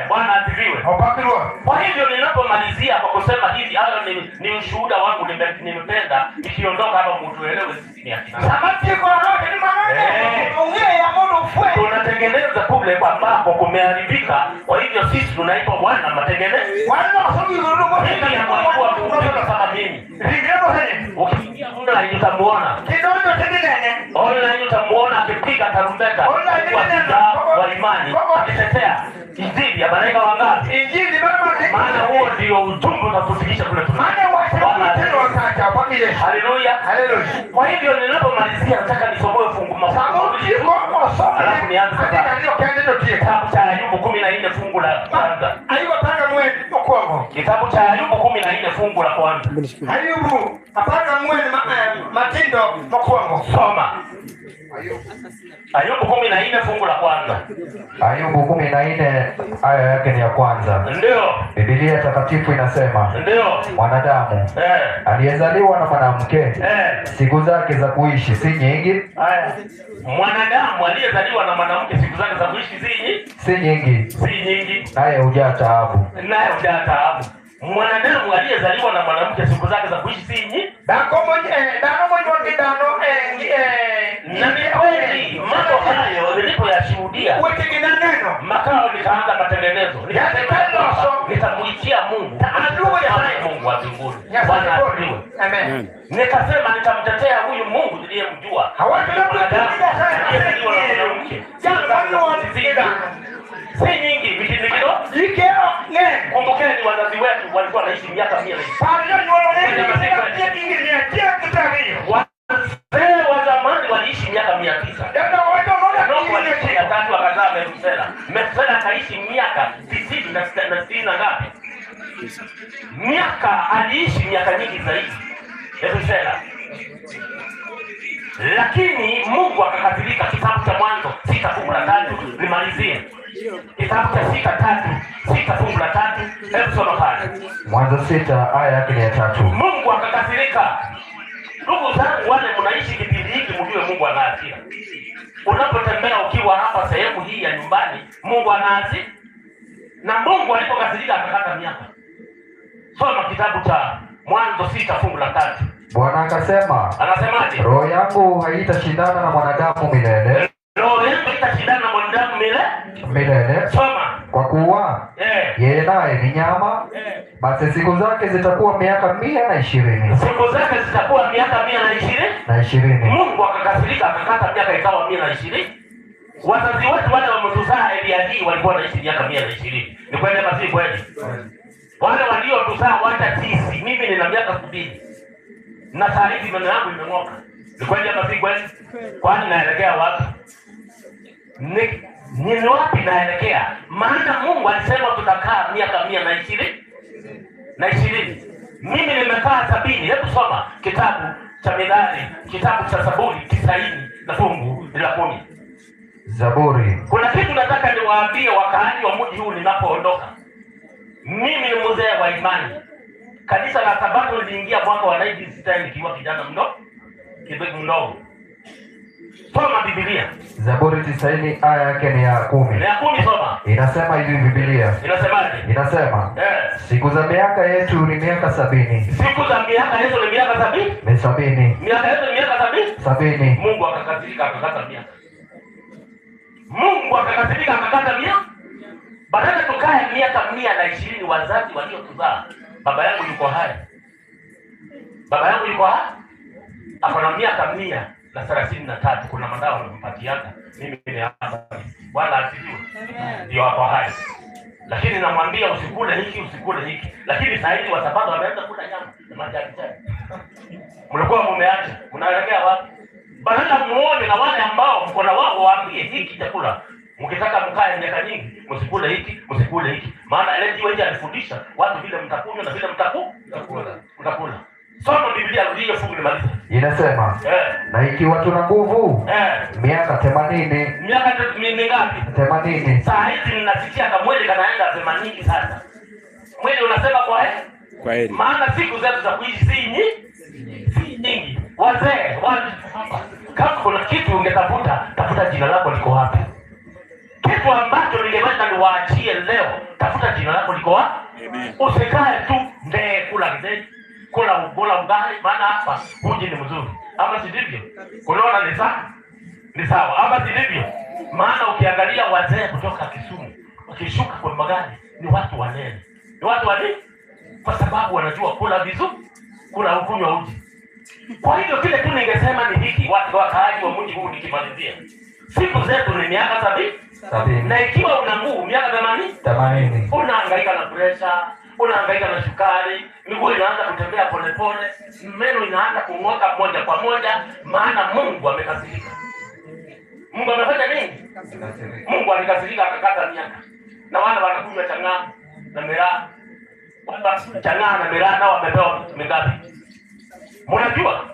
Bwana asifiwe. Hopaki Roho. Kwa hivyo ninapomalizia kwa kusema hivi, hayo ni ushuhuda wangu, nimependa nikiondoka hapa mtuelewe sisi ni akina. Samaki kwa roho ni maneno. Ongea ya moto fue. Tunatengeneza kule ambapo kumeharibika. Kwa hivyo sisi tunaitwa wana matengenezo. Wana wasomi ndogo Hili ya mwalimu wa kuhudumia kama mimi. Ndio hene. Ukiingia online utamuona. Kidogo tengenene. Online utamuona akipiga tarumbeta. Wa imani akitetea injili ya malaika wangapi? Injili baba. Maana huo ndio ujumbe utatufikisha kule. Maana wa Acha baki Yesu. Haleluya. Haleluya. Kwa hivyo ninapomalizia nataka nisomoe fungu mafungu. Alafu nianze sasa. Ndio kaende ndio tie. Kitabu cha Ayubu 14 fungu la kwanza. Ayubu panga mwezi kwa. Kitabu cha Ayubu 14 fungu la kwanza. Ayubu apanga mwezi Matindo mkwango. Soma. Ayubu 14 fungu la kwanza. Ayubu 14 aya yake ni ya kwanza. Ndio. Biblia takatifu inasema, Ndio. mwanadamu aliyezaliwa na mwanamke siku zake za kuishi si nyingi. Haya. Mwanadamu aliyezaliwa na mwanamke siku zake za kuishi si nyingi. Si nyingi. Naye hujaa taabu. Mwanadamu aliyezaliwa na mwanamke siku zake za kuishi si nyingi. Dano mmoja kidano na ni kweli mambo hayo nilipoyashuhudia makao nikaanza matengenezo, nitamuitia Mungu Mungu wa mbinguni. Bwana asifiwe. Amen. Nikasema nitamtetea huyu Mungu niliyemjua. Si nyingi vitindikido. Kumbukeni wazazi wetu walikuwa wanaishi miaka 100. Wazee wa zamani waliishi miaka 900. Ndio waliishi ya tatu akazaa Metusela. Metusela akaishi miaka 90 na 60 na ngapi? Aliishi miaka nyingi zaidi Metusela. Lakini Mungu akakadhirika. Kitabu cha Mwanzo 6 fungu la 3 nimalizie. Kitabu cha 6 fungu la 3. Hebu soma pale. Mwanzo 6 aya yake ni ya 3. Mungu akakasirika. Ndugu zangu wale mnaishi kipindi hiki mjue Mungu ana hasira. Unapotembea ukiwa hapa sehemu hii ya nyumbani, Mungu ana hasira. Na Mungu alipokasirika akakata miaka. Soma kitabu cha Mwanzo 6 fungu la 3. Bwana akasema, anasemaje? Roho yangu haitashindana na mwanadamu milele. Roho yangu haitashindana na mwanadamu milele. Soma. Kwa kuwa yeye naye ni nyama, basi siku zake zitakuwa miaka 120. Siku zake zitakuwa miaka 120. Mungu akakasirika akakata miaka ikawa 120. Wazazi wetu wale wametuzaa Eliadi walikuwa wanaishi miaka 120. Ni kweli ama si kweli? Wale waliotuzaa wacha sisi, mimi nina miaka 70. Na saa hizi meno yangu imeng'oka. Ni kweli ama si kweli? Kwani naelekea wapi? Ni wapi naelekea? Maana Mungu alisema tutakaa miaka 120. Mimi nimekaa 70. Hebu soma kitabu cha Mithali, kitabu cha Zaburi 90 na fungu la 10. Zaburi. Kuna kitu nataka niwaambie wakaaji wa mji huu ninapoondoka. Mimi ni mzee wa imani. Kanisa la Sabato liliingia mwaka wa 1960 nikiwa kijana mdogo. Soma Biblia. Zaburi 90 aya yake ni ya 10. Ni ya 10 soma. Inasema hivi Biblia. Inasemaje? Inasema siku za miaka yetu ni miaka 70. Siku za miaka yetu ni miaka 70? Ni 70. Miaka yetu ni miaka 70? Mungu akakasirika akakata miaka. Mungu akakasirika akakata miaka. Badala tukae miaka 120 wazazi waliotuzaa. Baba yangu yuko hai. Ako na miaka 133. Kuna madawa wanampatiana. Mimi ni hapa. Bwana asifiwe. Ndio hapo hai. Lakini namwambia usikule hiki. Lakini saa hizi Wasabato wameanza kula nyama na majani chai. Mlikuwa mumeacha. Mnaelekea wapi? Badala muone na wale ambao mko na wao waambie hiki chakula. Mkitaka mkae miaka nyingi, msikule hiki. Maana Ellen White alifundisha watu vile mtakunywa na vile mtakula. Soma Biblia hiyo fungu nimaliza. Inasema na ikiwa tuna nguvu miaka 80. Miaka ni ngapi? 80. Saa hizi ninasikia kama mwili kanaenda 80 sasa. Mwili unasema kwa heri. Maana siku zetu za kuishi si nyingi. Wazee, kama kuna kitu tafuta jina lako liko wapi? Kitu ambacho ningeweza niwaachie leo, tafuta jina lako liko wapi? Usikae tu kula gizeti, kula ugali, maana hapa uji ni mzuri. Ama si ndivyo? Kunaona ni sawa. Ama si ndivyo? Maana ukiangalia wazee kutoka Kisumu, wakishuka kwa magari ni watu wanene. Kwa sababu wanajua kula vizuri, kunywa uji. Kwa hivyo kile tu ningesema ni hiki, watu wakaaji wa mji huu nikimalizia. Siku zetu ni miaka 70. Na ikiwa una nguvu miaka 80, unahangaika na pressure, unahangaika na sukari, miguu inaanza kutembea polepole, meno inaanza kung'oka moja kwa moja, maana Mungu amekasirika. Mungu amefanya nini? Mungu alikasirika akakata miaka. Na wale wanakunywa chang'aa na miraa. Kwamba chang'aa na miraa nao wamepewa mingapi? Mnajua?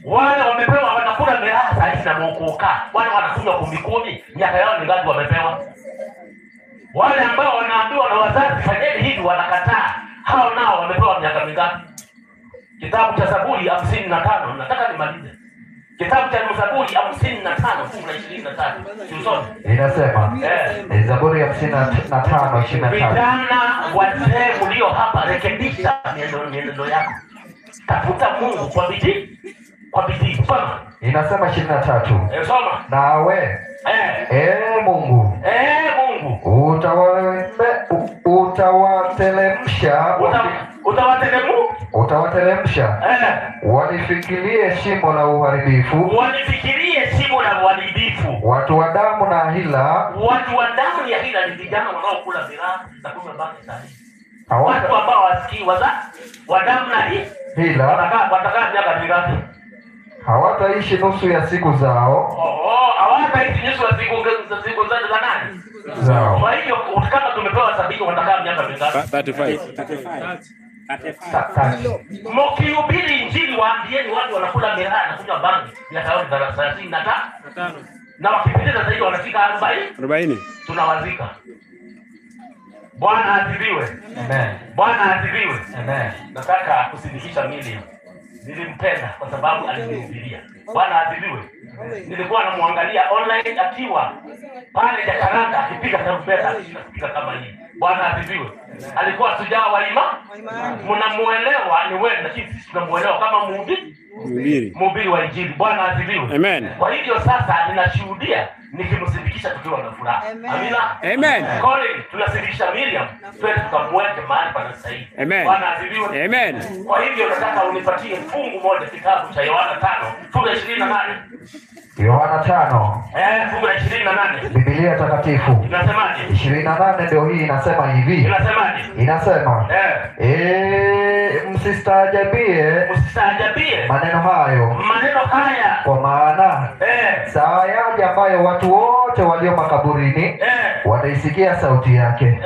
Wale wamepewa wanakula miraa zaidi na mokoka. Wale wanakunywa 10, miaka yao ni ngapi wamepewa? Wale ambao wanaambiwa na wazazi fanyeni hivi wanakataa. Hao nao wamepewa miaka mingapi? Kitabu cha Zaburi 55, nataka nimalize. Kitabu cha Zaburi 55 fungu la 23. Tusome. Inasema Zaburi 55:23. Vijana wazee mlio hapa, rekebisha mienendo yako. Tafuta Mungu kwa bidii. Kwa bidii. Soma. Inasema 23. Soma. Nawe Mungu. Mungu. Utawatelemsha. Wanifikirie shimo la uharibifu. Watu wa damu na hila. Watu wa damu ya hila ni vijana wanaokula miraa na kunywa bangi sahihi. Watu ambao wasikii wa damu na hila watakaa miaka mingapi? Hawataishi nusu ya siku zao. Hawataishi nusu ya siku zao za nani? Zao. Kwa hiyo kama tumepewa 70 watakaa miaka mingapi? 35. Mkihubiri injili waambieni watu wanakula miraa na kunywa bangi miaka yao 35. Na wakipitiza zaidi wanafika 40. Tunawazika. Bwana asifiwe. Amen. Bwana asifiwe. Amen. Nataka kusindikisha mili. Nilimpenda kwa sababu alinihubiria. Bwana asifiwe. Nilikuwa namwangalia online akiwa pale Jakaranda akipiga tarumbeta, akipiga kama hii. Bwana asifiwe. Alikuwa shujaa wa imani. Mnamuelewa ni wewe, lakini sisi tunamuelewa kama mhubiri wa injili. Bwana asifiwe. Amen. Kwa hivyo sasa ninashuhudia nikimsindikisha tukiwa na furaha. Amina. Amen. Colin, tunasindikisha Miriam, twende tukamweke mahali panastahili. Amen. Bwana asifiwe. Amen. Kwa hivyo nataka unipatie fungu moja kitabu cha Yohana 5, fungu la 28. Yohana 5. Fungu la 28. Biblia takatifu. Inasemaje? 28 ndio hii inasema hivi. Inasemaje? Inasema msistaajabie maneno haya. Kwa maana saa yaja ambayo watu wote walio makaburini wataisikia sauti yake.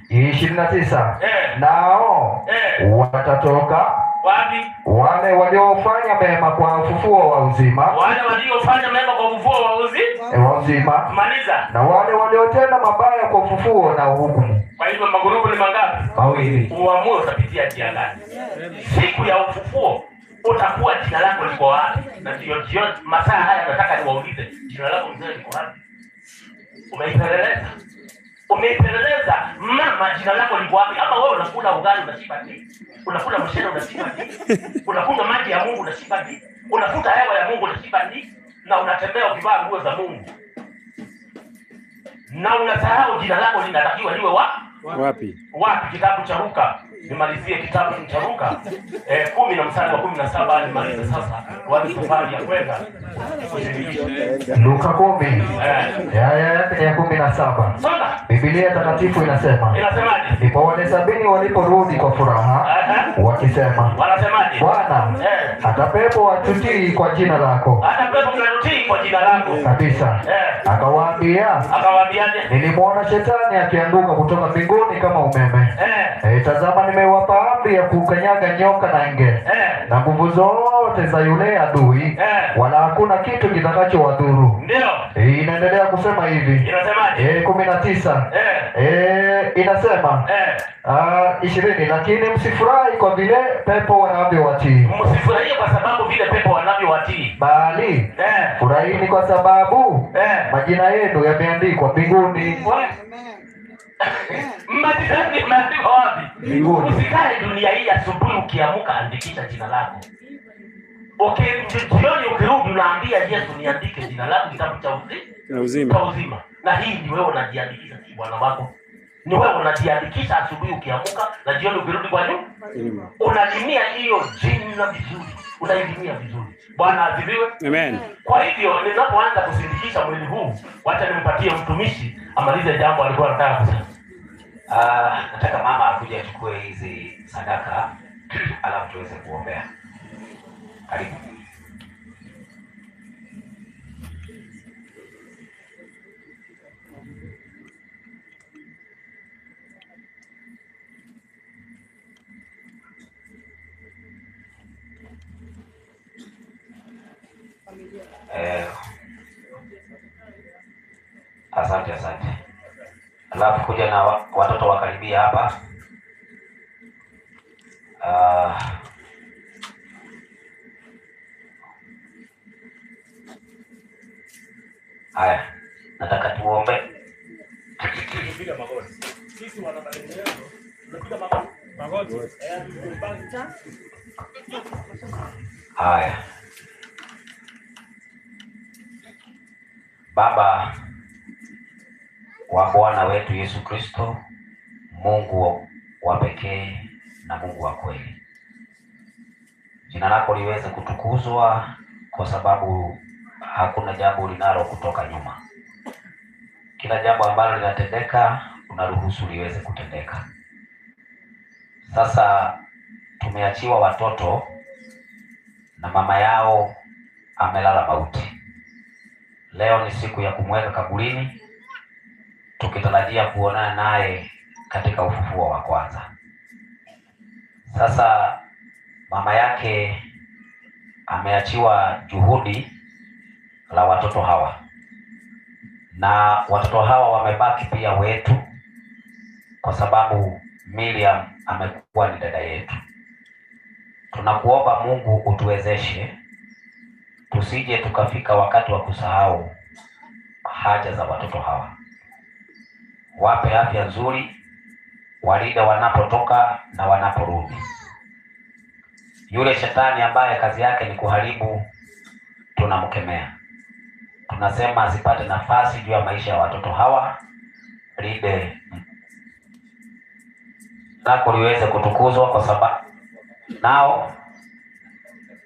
29. Nao watatoka wapi? Wale waliofanya mema kwa ufufuo wa uzima. Wale waliofanya mema kwa ufufuo wa uzima. Maliza. Na wale waliotenda mabaya kwa ufufuo na hukumu. Kwa hivyo magurupu ni mangapi? Mawili. Uamue utapitia njia gani. Siku ya ufufuo utakuwa jina lako liko wapi? Na ndio masaa haya nataka niwaulize, jina lako mzee liko wapi? Umeipeleleza mama, jina lako liko wapi? Ama wewe unakula ugali unashiba nini? Unakula mshele unashiba nini? Unakunywa maji ya Mungu unashiba nini? Unafuta hewa ya Mungu unashiba nini? Na unatembea ukivaa nguo za Mungu. Na unasahau jina lako linatakiwa liwe wapi? Kitabu cha Luka. Nimalizie kitabu cha Luka 10 na mstari wa 17 nimalize sasa. Wadi safari ya kwenda. Luka 10. Ya 17. Biblia takatifu inasema. Inasemaje? Ndipo wale 70 waliporudi kwa furaha wakisema. Wanasemaje? Bwana, hata pepo watutii kwa jina lako. Hata pepo watutii kwa jina lako. Kabisa. Akawaambiaje? Nilimwona shetani akianguka kutoka mbinguni kama umeme. Tazama nimewapa amri ya kukanyaga nyoka na nge. Na nguvu zote za yule adui. Wala hakuna kitu kitakachowadhuru. Ndio. Inaendelea kusema hivi. Inasemaje? 19. Inasema 20, lakini msifurahi kwa vile pepo wanavyowatii. Msifurahie kwa sababu vile pepo wanavyowatii. Bali furahini kwa sababu majina yenu yameandikwa mbinguni. Majina yameandikwa wapi? Mbinguni. Usikae dunia hii asubuhi ukiamka andikisha jina lako. Jioni ukirudi unaambia Yesu niandike jina lako kitabu cha uzima. Na hii ni wewe unajiandikisha, si bwana wako. Ni wewe unajiandikisha asubuhi ukiamka na jioni ukirudi kwa nyumba. Unalimia hiyo jina vizuri. Unailimia vizuri. Bwana asifiwe. Amen. Kwa hivyo ninapoanza kusindikisha mwili huu, wacha nimpatie mtumishi amalize jambo alikuwa anataka kusema. Nataka mama akuje achukue hizi sadaka alafu tuweze kuombea. Karibu. Asante. Alafu kuja na watoto wakaribia hapa. Haya, nataka tuombe. Piga magoti. Sisi wana maendeleo. Tunapiga magoti. Haya. Baba wa Bwana wetu Yesu Kristo, Mungu wa pekee na Mungu wa kweli, jina lako liweze kutukuzwa, kwa sababu hakuna jambo linalo kutoka nyuma. Kila jambo ambalo linatendeka unaruhusu liweze kutendeka. Sasa tumeachiwa watoto na mama yao amelala mauti. Leo ni siku ya kumweka kaburini, tukitarajia kuonana naye katika ufufuo wa kwanza. Sasa mama yake ameachiwa juhudi la watoto hawa, na watoto hawa wamebaki pia wetu, kwa sababu Miriam amekuwa ni dada yetu. Tunakuomba Mungu utuwezeshe tusije tukafika wakati wa kusahau haja za watoto hawa. Wape afya nzuri, walinde wanapotoka na wanaporudi. Yule shetani ambaye kazi yake ni kuharibu, tunamkemea. Tunasema asipate nafasi juu ya maisha ya watoto hawa. Linde lako liweze kutukuzwa, kwa sababu nao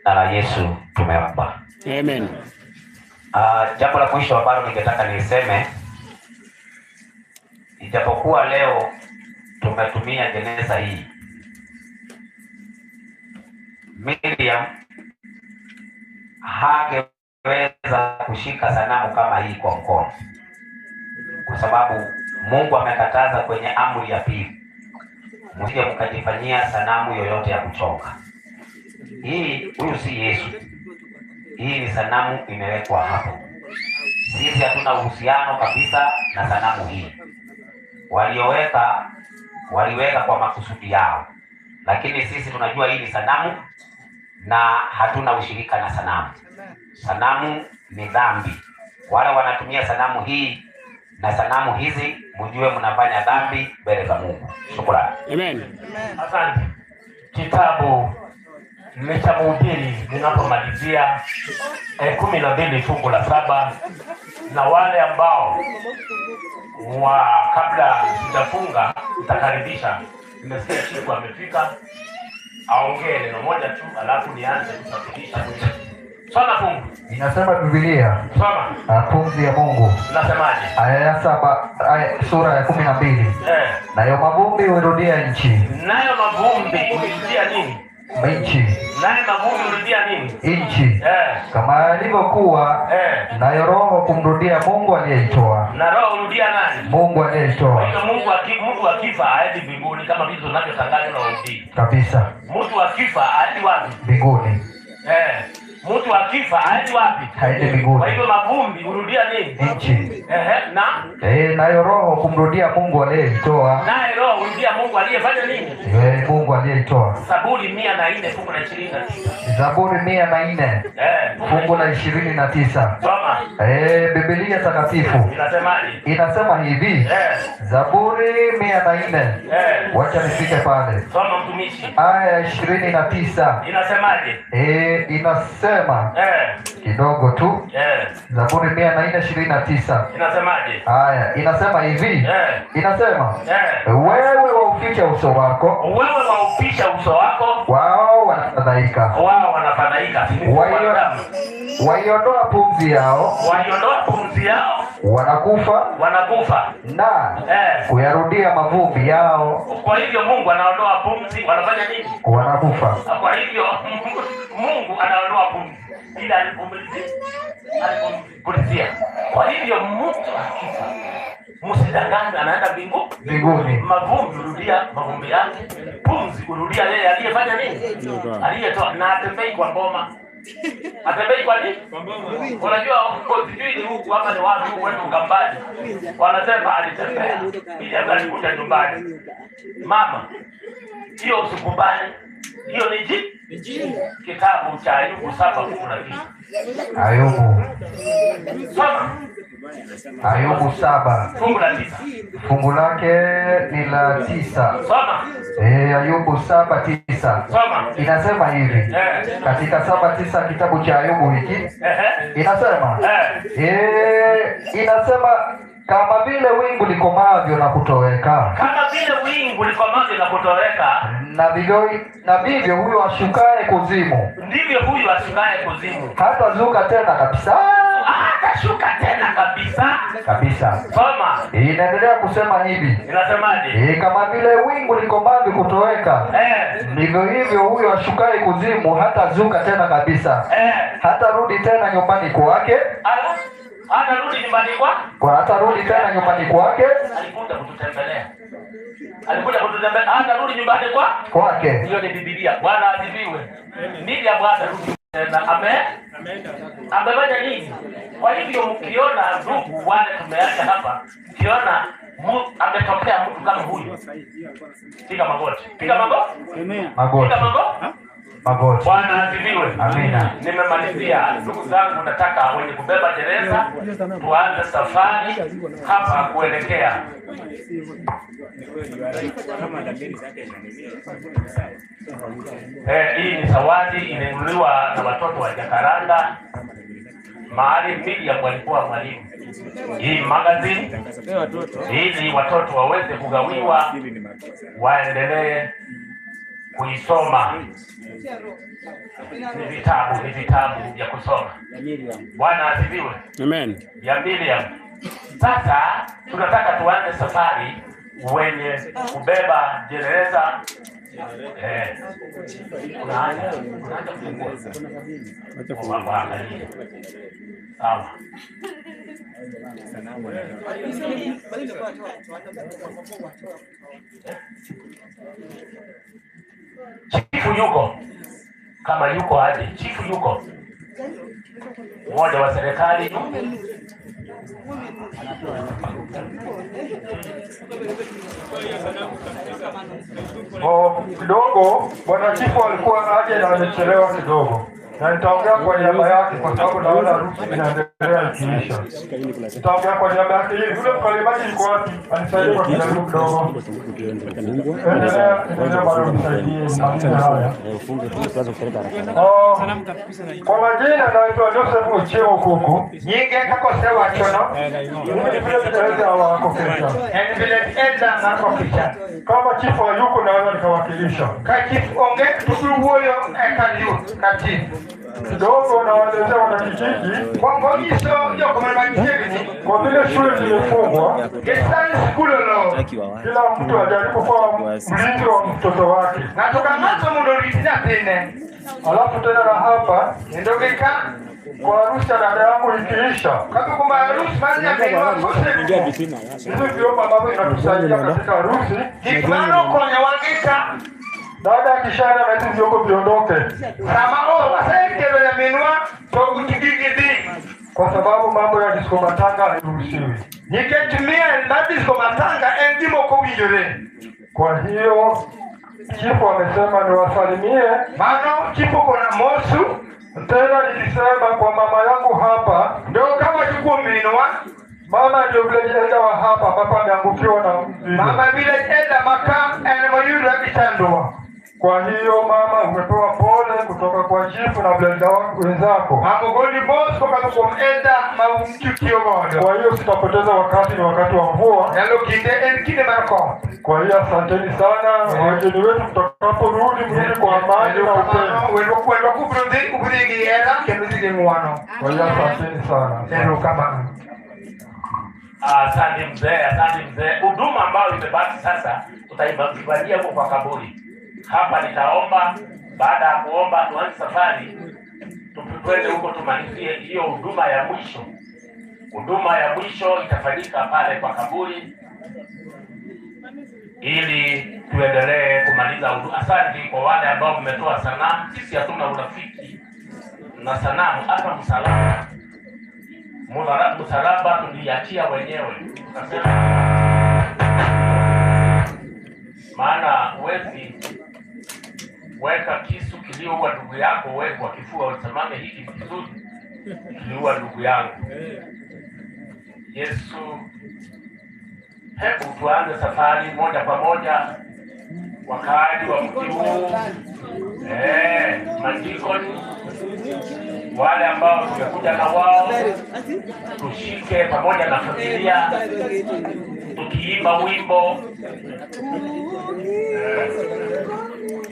na la Yesu tumeomba. Amen. Jambo la mwisho ambalo ningetaka niseme, ijapokuwa leo tumetumia jeneza hii, Miriam hangeweza kushika sanamu kama hii kwa mkono, kwa sababu Mungu amekataza kwenye amri ya pili, msije mkajifanyia sanamu yoyote ya kuchonga. Huyu si Yesu. Hii ni sanamu imewekwa hapo. Sisi hatuna uhusiano kabisa na sanamu hii. Waliweka kwa makusudi yao, lakini sisi tunajua hii ni sanamu na hatuna ushirika na sanamu. Sanamu ni dhambi. Wale wanatumia sanamu hii na sanamu hizi, mjue mnafanya dhambi mbele za Mungu. Shukrani. Amen. Asante. Kitabu cha Mhubiri ninapomalizia 12 fungu la 7, na wale ambao kabla sijafunga nitakaribisha, nimesikia siku amefika aongee neno moja tu, alafu nianze kusafirisha. Soma fungu. Inasema Biblia, soma pumzi ya Mungu. Unasemaje? Aya ya 7, sura ya 12. Nayo mavumbi hurudia nchi. Nayo mavumbi hurudia nini? Nchi. Nayo mavumbi hurudia nini? Nchi. Kama alivyokuwa, nayo roho kumrudia Mungu aliyeitoa. Na roho hurudia nani? Mungu aliyeitoa. Kwa hiyo Mungu akifa haendi mbinguni kama vile tunavyotangaza na uhubiri. Kabisa. Mtu akifa haendi wapi? Mbinguni. Mtu akifa haendi wapi? Haendi mbinguni. Kwa hiyo mavumbi hurudia nini? Nchi. Nayo roho kumrudia Mungu aliyeitoa. Nayo roho hurudia Mungu aliyefanya nini? Mungu aliyeitoa. Zaburi 104 fungu la 29. Zaburi 104 fungu la 29. Soma. Biblia takatifu inasemaje? Inasema hivi. Zaburi 104. Wacha nifike pale. Soma mtumishi. Aya 29. Inasemaje? Inasema kidogo tu. Zaburi 104:29. Inasemaje? Haya, inasema hivi. Inasema wewe wauficha uso wako. Wewe wauficha uso wako. Wao wanafadhaika. Wao wanafadhaika. Waiondoa pumzi yao. Waiondoa pumzi yao. wanakufa na kuyarudia mavumbi yao. Kwa hivyo Mungu anaondoa pumzi, wanafanya nini? Wanakufa. Kwa hivyo Mungu anaondoa pumzi ili alipumzia. Kwa hivyo mtu akifa, msidanganywe anaenda mbinguni. Mavumbi hurudia mavumbi yake, pumzi hurudia yeye aliyefanya nini? Aliyetoa. Na atembei kwa ngoma. Atembei kwa nini? Unajua sijui ni huku ama ni wapi huku wetu Ukambani. Wanasema alitembea ili alikuja nyumbani. Mama, hiyo usikubali. Hiyo ni kitabu cha Ayubu 7:9. Ayubu. Soma. Ayubu 7. Fungu la 9. Fungu lake ni la 9. Soma. Ayubu 7:9. Soma. Inasema hivi. Katika 7:9 kitabu cha Ayubu hiki. Inasema. Inasema kama vile wingu likomavyo na kutoweka. Kama vile wingu likomavyo na kutoweka. Na vivyo huyo ashukaye kuzimu. Ndivyo huyo ashukaye kuzimu. Hata zuka tena kabisa. Atashuka tena kabisa. Soma. Inaendelea kusema hivi. Inasemaje? Kama vile wingu likomavyo kutoweka. Ndivyo hivyo huyo ashukaye kuzimu hata zuka tena kabisa. Hata rudi tena nyumbani kwake. Hatarudi nyumbani hatarudi tena nyumbani kwake. Alikuja kututembelea. Hatarudi nyumbani kwake. Hiyo ni Biblia. Bwana asifiwe. Nini ya Bwana rudi tena? Amefanya nini? Kwa hivyo mkiona ndugu wale tumeacha hapa, mkiona ametokea mtu kama huyu, piga magoti. Bwana asifiwe. Amina. Nimemalizia. Ndugu zangu, nataka wenye kubeba jeneza tuanze safari hapa kuelekea. Hii ni zawadi imenunuliwa na watoto wa Jakaranda. Mahali Miriam walikuwa mwalimu. Hii magazine ili watoto waweze kugawiwa waendelee kuisoma. Ni vitabu vya kusoma. Bwana asifiwe. Amen. Ya Miriam. Sasa tunataka tuanze safari, wenye kubeba jeneza unaanza kufungua. Sawa. Chifu yuko, kama yuko aje. Chifu yuko, mmoja wa serikali. Kidogo bwana chifu alikuwa aje na amechelewa kidogo, na nitaongea kwa niaba yake kwa sababu naona harusi inaendelea ikiisha. Nitaongea kwa niaba yake. Yule mkalimaji yuko wapi? Anisaidie kwa kidogo kidogo. Endelea bado nisaidie mambo haya. Kwa majina naitwa Joseph Ucheo Kuku. Nyinge kakosewa chono. Mimi ni vile tueleza wako kesha. And vile enda na kokisha. Kama chifu hayuko naweza nikawakilisha. Kachifu onge tukuruhuyo ekaliu kachifu. Kidogo na waelezea wanakijiji kwa mbogiso yoko mwanamajini kwa vile shule zimefungwa, kesani skulu lo kila mtu ajaribu kuwa mlinzi wa mtoto wake. Na tukamato mundo litina tene. Alafu tena na hapa ndogeka kwa harusi ya dada yangu ikiisha, kama kwa harusi maana yake hizo vyombo ambavyo inatusaidia katika harusi kimano kwenye wangika dada akishana na hizo vyombo viondoke. Kama wasaidia na minua to utigigidi kwa sababu mambo ya disco matanga hairuhusiwi. Niketumia ndadi disco matanga endimo kwa winjore. Kwa hiyo chifu amesema niwasalimie. Mano chifu kuna mosu. Tena nilisema kwa mama yangu hapa ndio kama chukua minua. Mama ndio vile enda wa hapa ambapo ameangukiwa na mama vile enda maka anamoyuru akitandua. Kwa hiyo mama umepewa pole kutoka kwa chifu na blenda wenzako. Hapo goli boss kwa kumenda maumchukio moja. Kwa hiyo sitapoteza wakati, ni wakati wa mvua. Nalo kinde marako. Kwa hiyo asanteni sana. Wageni wetu mtakaporudi mrudi kwa amani na upendo. Wewe kubrudi era kenuzige mwano. Kwa hiyo asanteni sana. Ndio kama Asante mzee. Huduma ambayo imebaki sasa tutaibadilia huko kwa kaburi. Hapa nitaomba, baada ya kuomba tuanze safari. Tupende huko tumalizie hiyo huduma ya mwisho. Huduma ya mwisho itafanyika pale kwa kaburi ili tuendelee kumaliza huduma. Asante kwa wale ambao mmetoa sanamu. Sisi hatuna urafiki na sanamu, hata msalaba. Msalaba tuliachia wenyewe. Tukasema maana huwezi weka kisu kiliua ndugu yako wewe kwa kifua usimame hiki vizuri kiliua ndugu yangu. Yesu, hebu tuanze safari moja kwa moja. Wakaaji wa mji huu, madikoni, wale ambao tumekuja na wao, tushike pamoja na familia, tukiimba wimbo.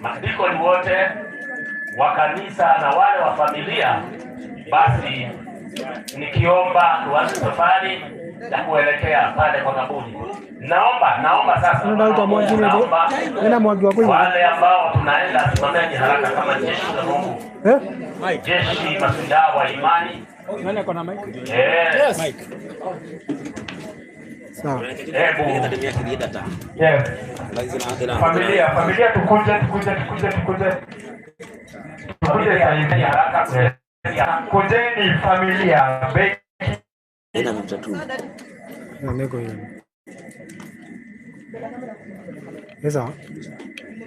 Madikoni wote wa kanisa na wale wa familia, basi nikiomba tuanze safari ya kuelekea pale kwa kaburi. Naomba sasa wale ambao tunaenda simameni haraka kama jeshi la Mungu. Jeshi mashujaa wa imani. Familia tukuje haraka. Kujeni familia.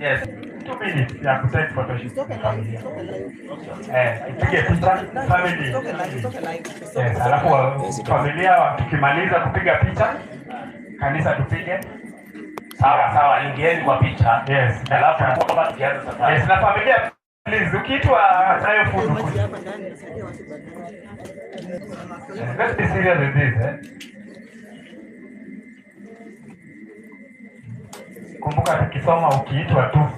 Yes. 2 minutes ya kutake photoshoot familia. Tupige picha family. Yes, alafu familia tukimaliza kupiga picha kanisa tupige. Sawa, ingieni kwa picha. Yes, alafu kwa tukianza safari. Yes, na familia please ukiitwa tayo food. Let's be serious with this, Kumbuka tukisoma ukiitwa tu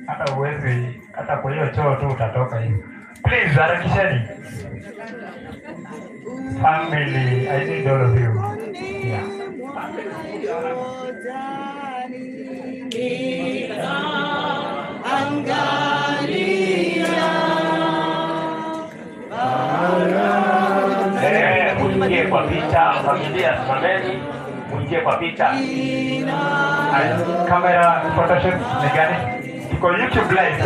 hata uwezi, hata kwa hiyo choo tu utatoka hivi. Please harakisheni. Family, I need all of you. Yeah. Muingie kwa picha, familia simameni, muingie kwa picha. Kamera photoshoot ni gani? Iko YouTube live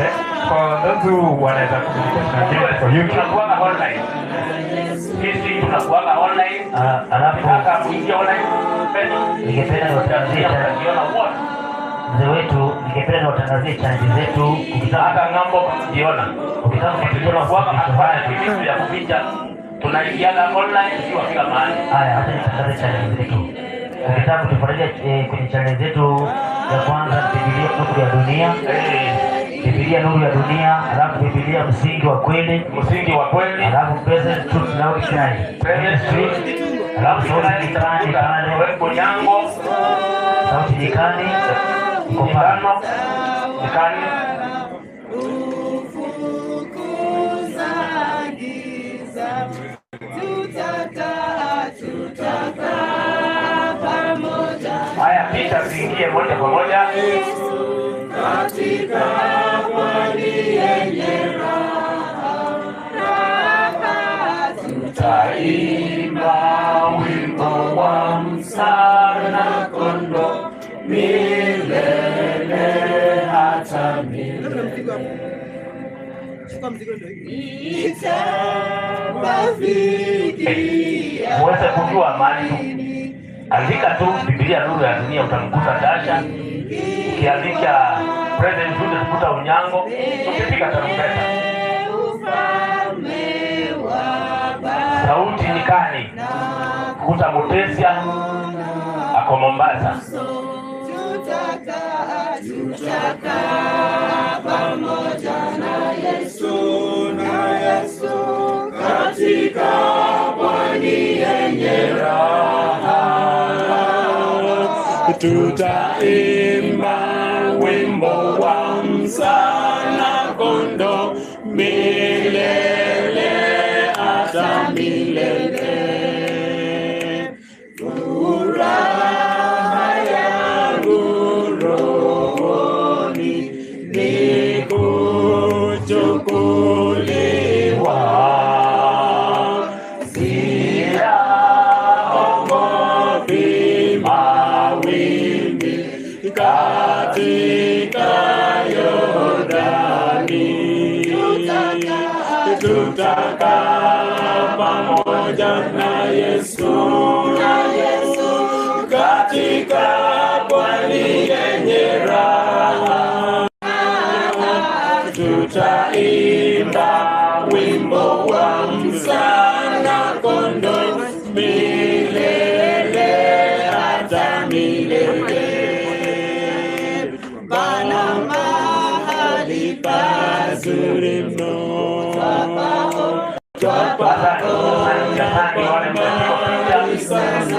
for those who wanaweza communicate kwa YouTube. Tunakuwa online. Sisi tunakuwa online. Alafu kaka muingie online. Ningependa niwatangazie mzee wetu, ningependa niwatangazie channel zetu. Ukitaka ngambo kujiona, ukitaka kujiona kwa kufanya kitu ya kupicha, tunaingia online kwa kila mahali. Haya, hata nitangaze channel zetu. Ukitaka kutufuatilia kwenye channel zetu, ya kwanza Biblia Nuru ya Dunia. Biblia Nuru ya Dunia, alafu Biblia Msingi wa Kweli, alafu Present Truth Now Shine. Alafu sauti jikani pale wepo nyango, sauti jikani mfano jikani haya picha zingie moja kwa moja katika pwani yenye raha, tutaimba wimbo wa msana kondo milele hata milele. Muweze kujua mali. Andika tu Biblia Nuru ya Dunia utamkuta Dasha. Ukiandika Present Truth utakuta Unyango. Ukipiga tarumbeta. Sauti Nyikani kuta Mutesia ako Mombasa. Tutaka pamoja na Yesu katika pwani yenye raha, tutaimba wimbo wa msana kondo milele hata milele. pamoja na Yesu katika pwani yenye raha. Tutaimba wimbo wa msana kondoo milele hata milele. Bana mahali pazuri mno.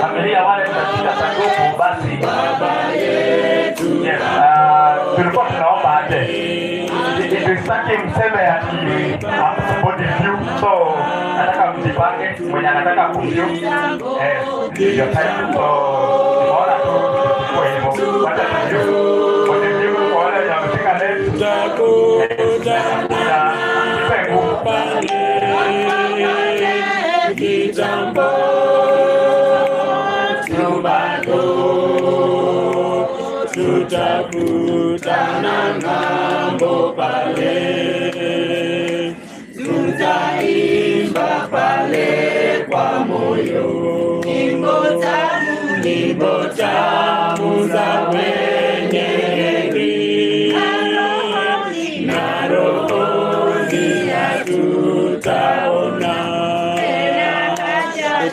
Familia wale katika sanduku basi baba yetu. Tulikuwa tunaomba aje. Sitaki mseme ati body view, so nataka mjipange mwenye anataka kuview ndio time, so naona tu kwa hivyo wacha tuview body view kwa wale wamefika leo kitambo tubado tutakutana ng'ambo pale, tutaimba pale kwa moyo nyimbo tamu za wenye heri, na rohoni hatutaona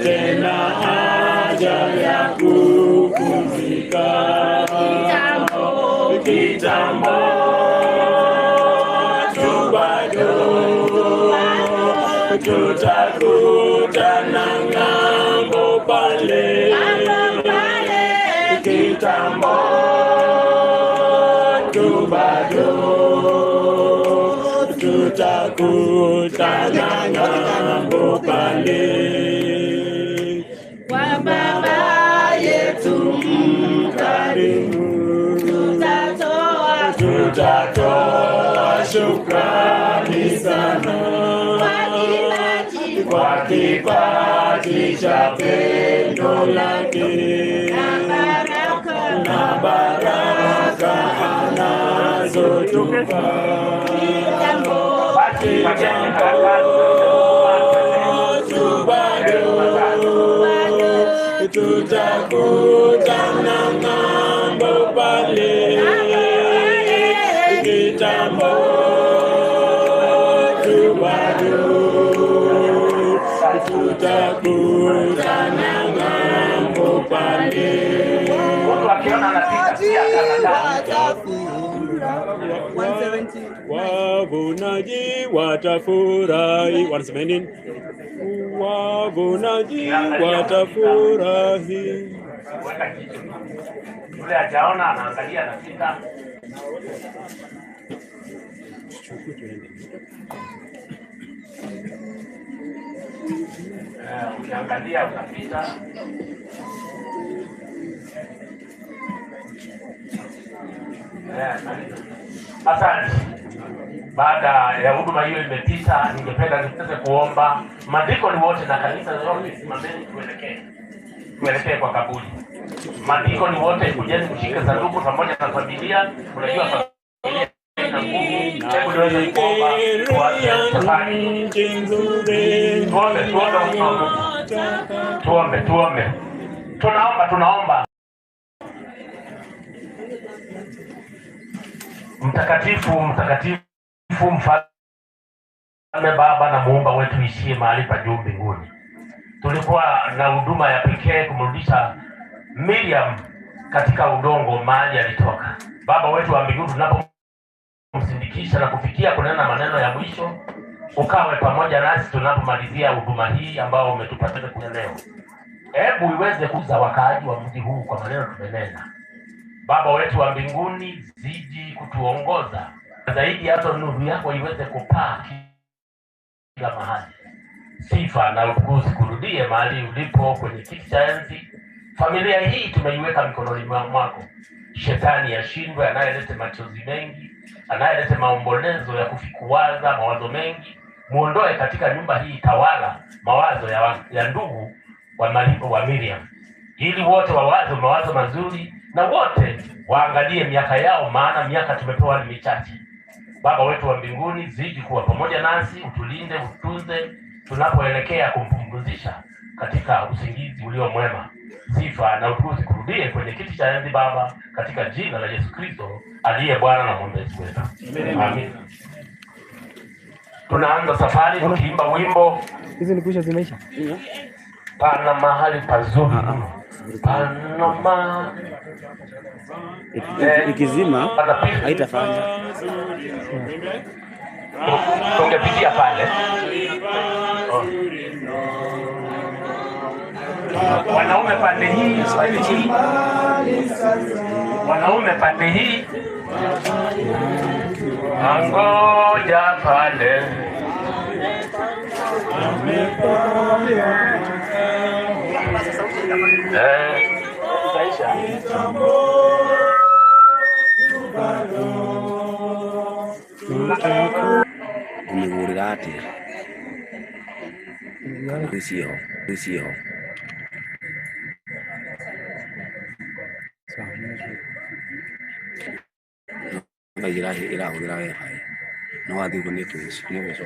tena haja ya kupumzika. Kitambo tubado tutakutana ng'ambo pale, kitambo tubado tutakutana ng'ambo pale. Kwa Baba yetu mkarimu tutatoa shukrani sana kwa kipaji cha pendo lake na baraka anazotupa. Tutakutana ng'ambo pale, kitambo tubado tutakutana ng'ambo pale. Wavunaji watafurahi. Wanasema nini? Wavunaji watafurahi. Yule hajaona anaangalia anafika. Ukiangalia unapita. Asante. Baada ya huduma hiyo imepita, ningependa nipende kuomba madikoni wote na kanisa zote simameni tuelekee kwa kaburi. Madikoni wote kujeni kushika sanduku pamoja na familia. Unajua familia ina nguvu. Hebu niweze kuomba kwa safari. Tuombe. Tunaomba. Mtakatifu mfalme, Baba na muumba wetu ishie mahali pa juu mbinguni. Tulikuwa na huduma ya pekee kumrudisha Miriam katika udongo mahali alitoka. Baba wetu wa mbinguni, tunapomsindikisha na kufikia kunena maneno ya mwisho, ukawe pamoja nasi tunapomalizia huduma hii ambao umetupatia kwa leo. Hebu iweze kuza wakaaji wa mji huu kwa maneno tumenena. Baba wetu wa mbinguni, zidi kutuongoza zaidi, hata nuru yako iweze kupaa kila mahali. Sifa na utukufu kurudie mahali ulipo kwenye kiti cha enzi. Familia hii tumeiweka mikononi mwako. Shetani ashindwe, anayeleta machozi mengi, anayeleta maombolezo ya kufikuwaza mawazo mengi, muondoe katika nyumba hii. Tawala mawazo ya ndugu wa malipo wa Miriam, ili wote wawaze mawazo mazuri na wote waangalie miaka yao, maana miaka tumepewa ni michache. Baba wetu wa mbinguni, zidi kuwa pamoja nasi, utulinde, utunze tunapoelekea kumpumzisha katika usingizi ulio mwema. Sifa na utukufu kurudie kwenye kiti cha enzi Baba, katika jina la Yesu Kristo aliye Bwana na mwombezi wetu. Amen. Tunaanza safari tukiimba wimbo hizi ni kusha zimeisha. Pana mahali pazuri. Pana ikizima haitafanya. Tungepitia pale. Wanaume pande hii, wanaume pande hii. Angoja pale. Umegurira ati usio ira hai no adi con esto no beso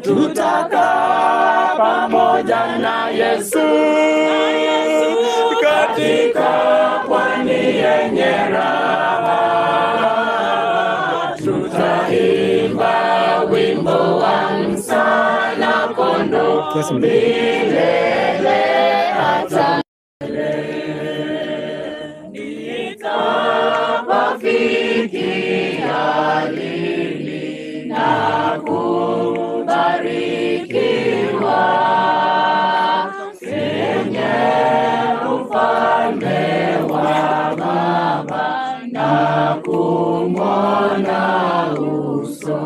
Tutakaa pamoja na Yesu katika pwani yenye raha. Tutaimba wimbo wa msana kondoo milele hata milele. Nitawafikia lili na kubarikiwa kwenye ufalme wa Baba na kumwona uso.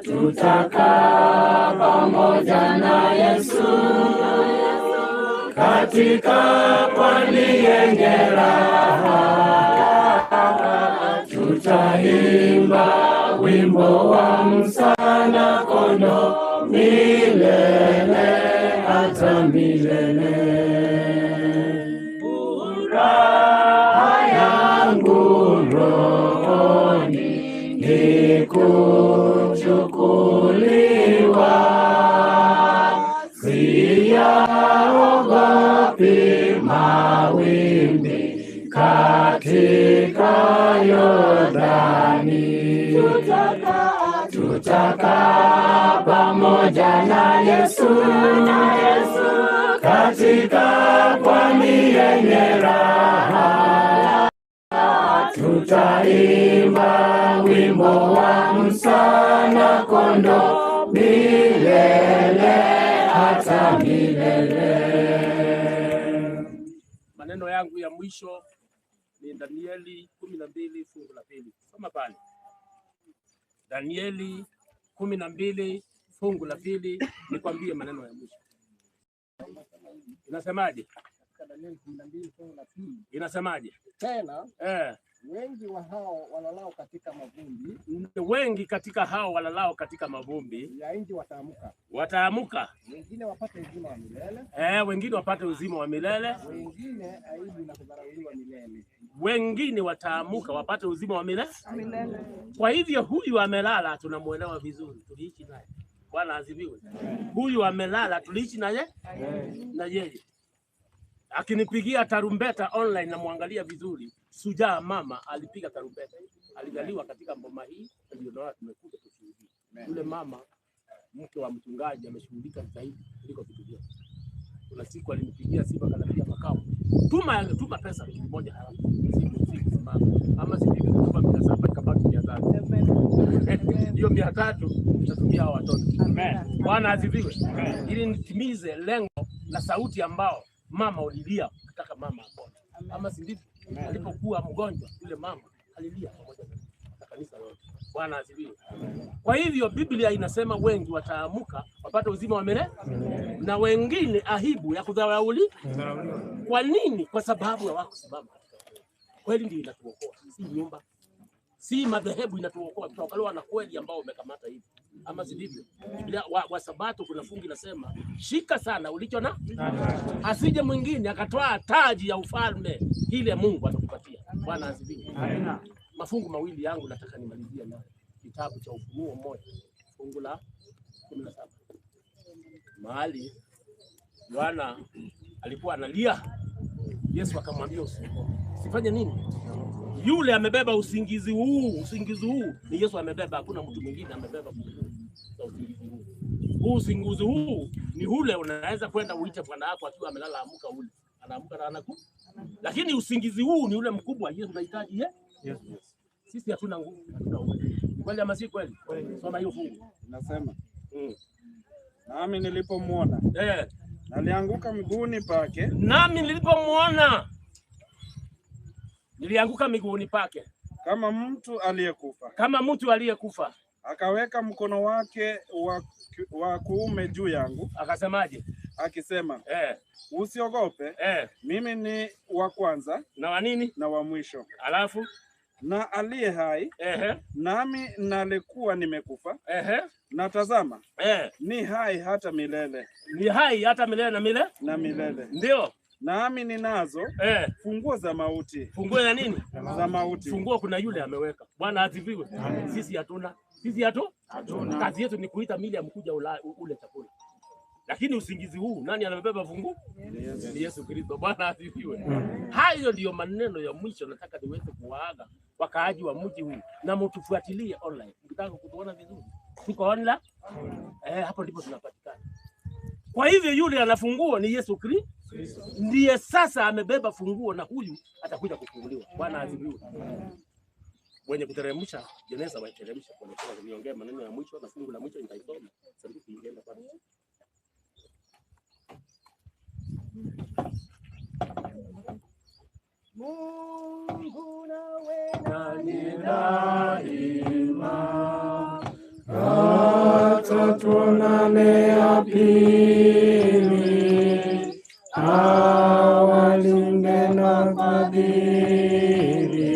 Tutakaa pamoja na Yesu katika pwani yenye raha. Tutaimba wimbo wa msana kondoo milele hata milele. Furaha yangu rohoni ni kuchukuliwa, siyaogopi mawimbi katika Yordani. Tutakaa pamoja na Yesu katika pwani yenye raha. Tutaimba wimbo wa msana kondoo milele hata milele. Maneno yangu ya mwisho ni Danieli 12 fungu la 2. Soma pale. Danieli 12 fungu la 2, nikwambie maneno ya mwisho. Inasemaje? Danieli 12 fungu la 2. Inasemaje? Tena wengi wa hao walalao katika mavumbi, wengi katika hao walalao katika mavumbi ya nchi wataamuka. Wataamuka. Wengine wapate uzima wa milele. Wengine wapate uzima wa milele. Wengine aibu na kudharauliwa milele. Wengine wataamuka wapate uzima wa milele. Kwa hivyo huyu amelala tunamuelewa vizuri, tuliishi naye. Bwana azibiwe. Huyu amelala tuliishi naye na yeye. Akinipigia tarumbeta online na muangalia vizuri, Sujaa mama alipiga tarumbeta. Alizaliwa katika mboma hii, ndio naona tumekuja kushuhudia. Yule mama mke wa mchungaji ameshughulika zaidi kuliko vitu vyote. Kuna siku alinipigia simu akaniambia makao, tuma pesa 1,000 haraka. Ama sisi tulipa 700 kabaki 300. Hiyo 300 tutatumia hao watoto. Amen. Bwana asifiwe. Ili nitimize lengo la sauti ambao mama ulilia kutaka mama apone. Ama si ndivyo? Alipokuwa mgonjwa yule mama alilia pamoja na kanisa lote. Bwana asifiwe. Kwa hivyo Biblia inasema wengi wataamuka wapate uzima wa milele na wengine aibu ya kudharauliwa. Kwa nini? Kwa sababu hawakusimama. Kweli ndio inatuokoa, si nyumba, si madhehebu inatuokoa. Tutokaliwa na kweli ambao umekamata hivi. ama sivyo? Biblia wa Sabato kuna fungu inasema shika sana ulicho na asije mwingine akatoa taji ya ufalme ile Mungu atakupatia. Bwana asifiwe. Amina. Mafungu mawili yangu nataka nimalizie nayo. Kitabu cha Ufunuo 1 fungu la 17. Mahali Yohana alikuwa analia, Yesu akamwambia usifanye nini? Yule amebeba usingizi huu ni Yesu amebeba, hakuna mtu mwingine amebeba usingizi huu. Usingizi huu ni ule unaweza kwenda uite bwana wako akiwa amelala, amuka ule. Anaamka na anaku. Lakini usingizi huu ni ule mkubwa Yesu anahitaji Yes. Sisi hatuna nguvu, hatuna uwezo. Kweli ama si kweli? Soma hiyo fungu. Nasema. Nami nilipomwona. Nalianguka miguuni pake. Nami nilipomwona nilianguka miguuni pake. Kama mtu aliyekufa. Kama mtu aliyekufa. Akaweka mkono wake wa kuume juu yangu. Akasemaje? Akisema, usiogope. Mimi ni wa kwanza na wa nini? Na wa mwisho. Alafu na aliye hai. Nami nalikuwa nimekufa. Na tazama, ni hai hata milele. Ni hai hata milele na milele? Na milele. Ndio. Nami ninazo funguo za mauti. Funguo ya nini? Za mauti. Funguo kuna yule ameweka. Bwana asifiwe. Sisi hatuna. Sisi hatuna. Kazi yetu ni kuita mili amkuja ule chakula. Lakini usingizi huu nani anabeba funguo? Ni Yesu Kristo. Bwana asifiwe. Hayo ndio maneno ya mwisho nataka niweze kuwaaga wakaaji wa mji huu, na mtufuatilie online. Mkitaka kutuona vizuri, tuko online. Hapo ndipo tunapatikana. Kwa hivyo yule ana funguo ni Yesu Kristo. Ndiye sasa amebeba funguo na huyu atakuja kufunguliwa. Bwana asifiwe. Wenye kuteremsha jeneza waiteremsha kwa sababu niongee maneno ya mwisho na fungu la mwisho nitaisoma. Sasa tukiingia kwa Mungu nawe nani daima, hata tuonane ya pili, awalinde na fadhili.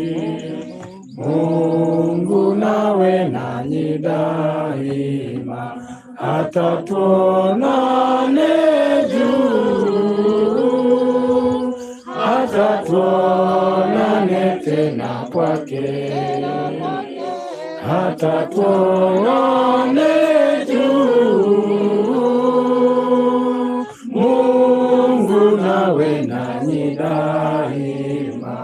Mungu nawe nani daima, hata tuonane hata tuonane tena kwake, hata tuonane juu. Mungu nawe nanyi daima,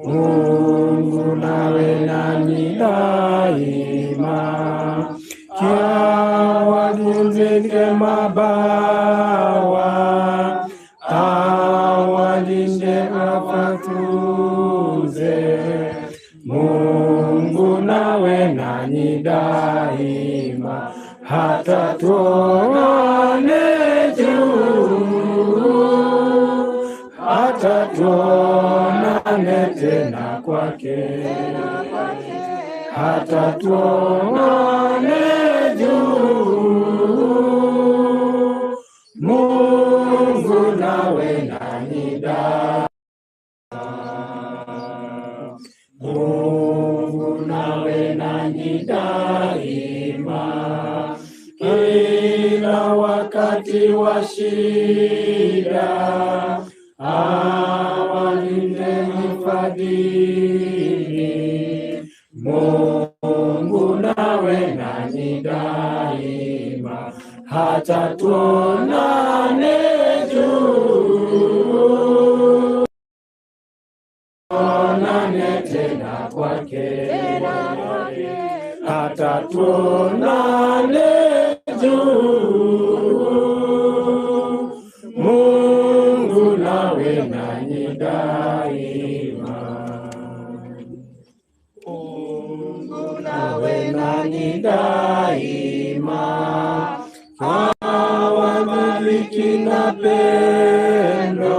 Mungu nawe nanyi daima, kia walinzike mabawa, awalinde afatunze. Mungu nawe nanyi daima, hata tuonane juu, hata tuonane tena kwake, hata tuonane juu. Mungu nawe nanyi daima, Mungu nawe nanyi daima, kila wakati wa shida, awalinde mfadhili. Mungu nawe nanyi daima, hata tuonane juu, tuonane tena kwake, hata tuonane juu. Mungu nawe nanyi daima, Mungu nawe nanyi daima, awamiliki na pendo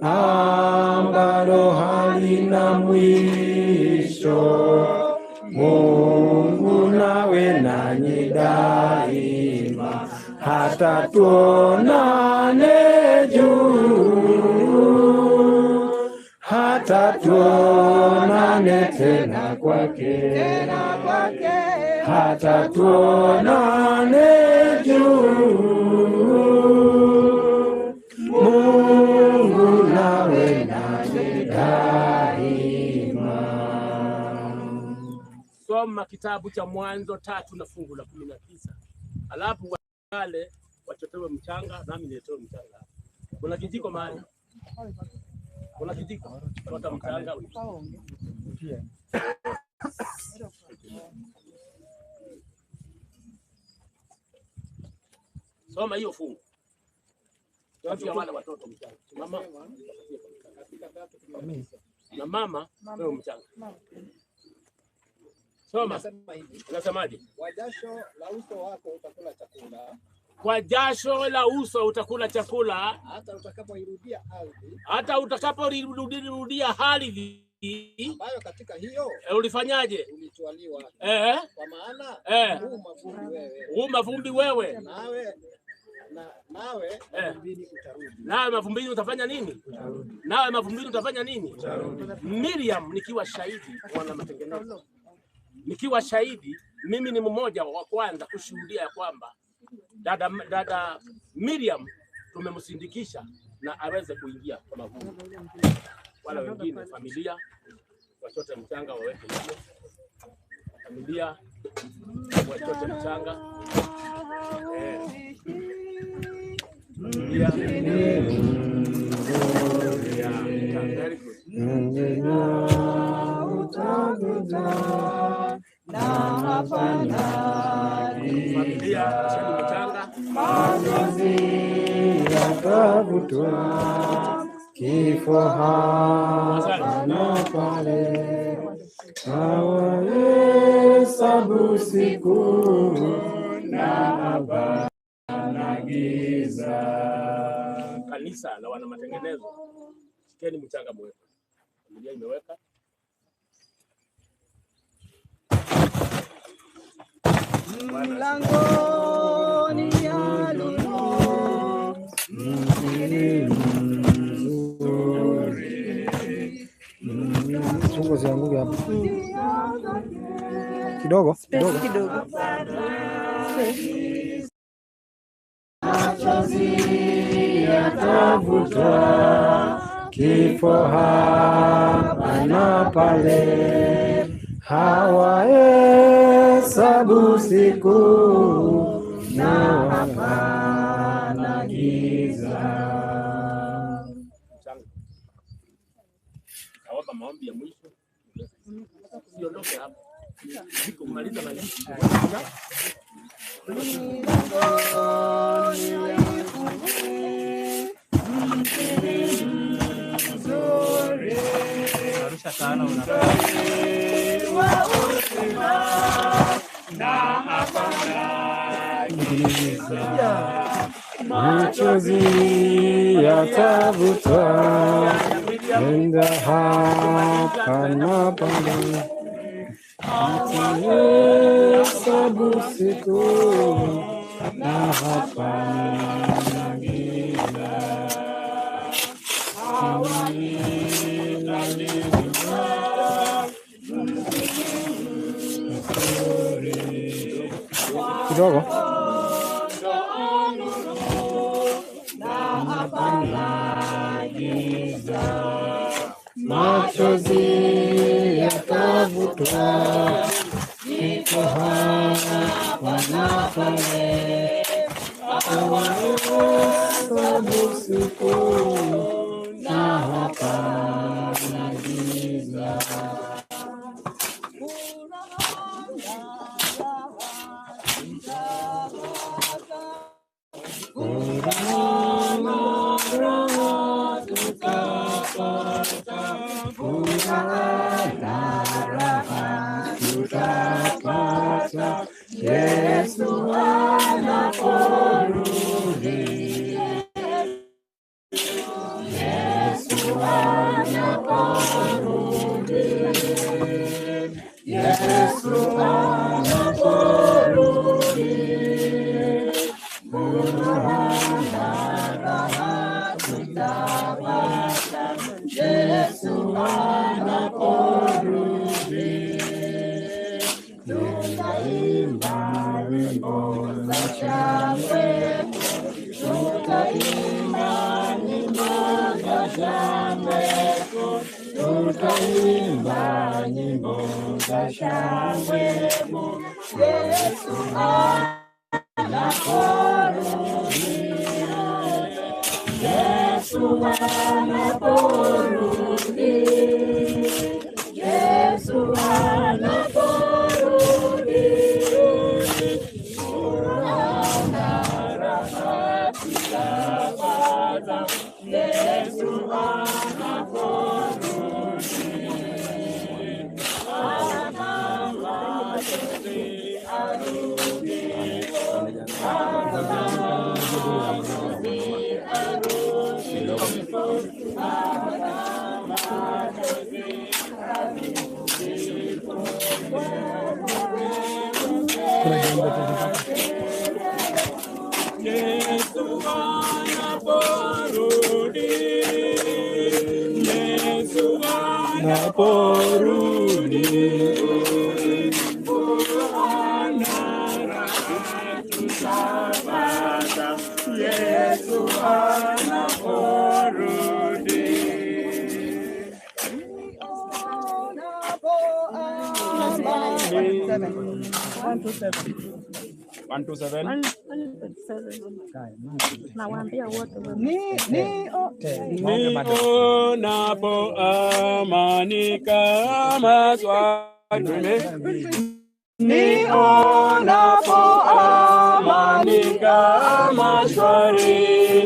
ambalo halina mwisho. Mungu nawe nanyi daima, hata tuonane juu, hata tuonane tena kwake, hata tuonane juu. Mungu nawe nami daima. Soma kitabu cha Mwanzo 3 na fungu la 19. Alafu wale wachotewe mchanga nami niletewe mchanga. Kuna kijiko mahali? Kuna kijiko? Chota mchanga. Soma hiyo fungu. Watu wale watoto mchanga. Mama. Na mama leo mchanga. Soma. Unasemaje? Kwa jasho la uso wako utakula chakula. Kwa jasho la uso utakula chakula. Hata utakapoirudia ardhi. Hata utakaporudia ardhi. Ambayo katika hiyo ulifanyaje? Ulitwaliwa. Kwa maana huu mavumbi wewe. Huu mavumbi wewe. Nawe mavumbini utarudi. Nawe mavumbini utafanya nini? Nawe mavumbini utafanya nini? Miriam nikiwa shahidi wana matengenezo. Nikiwa shahidi, mimi ni mmoja wa kwanza kushuhudia ya kwamba dada Miriam tumemsindikisha na aweze kuingia kwa mavumbi. Wala wengine familia wachote mchanga waweke hiyo. Familia wachote mchanga. Machozi yakavutwa, kifo hapa na pale, hawahesabu siku na hapana giza. Kanisa la wana matengenezo, shikeni mchanga mweka. Familia imeweka. Mlangoni ya lulu chungu zianguke hapo kidogo. Machozi yatavutwa, kifo hapa na pale, hawahesabu siku na hapana giza. Naomba maombi ya mwisho. Siondoke hapa. Niko kumaliza na hii. Arusha sana machozi yatavutwa, enda hapa na pale, hawahesabu siku na hapana giza. Kidogo. Machozi yakavutwa, kifo hapa na pale, hawahesabu siku na hapana giza. Yesu anaporudi, Yesu anaporudi, Yesu anaporudi, Yesu anaporudi. shangwe, tutaimba nyimbo za shangwe, tutaimba nyimbo za shangwe. Yesu anaporudi, Yesu anaporudi, Yesu anaporudi, tunaona raha tutapata. Yesu anaporudi, Yesu anaporudi, Yesu anaporudi, Yesu anaporudi. 127. Nawaambia wote nionapo amani kama swali, nionapo amani kama swali,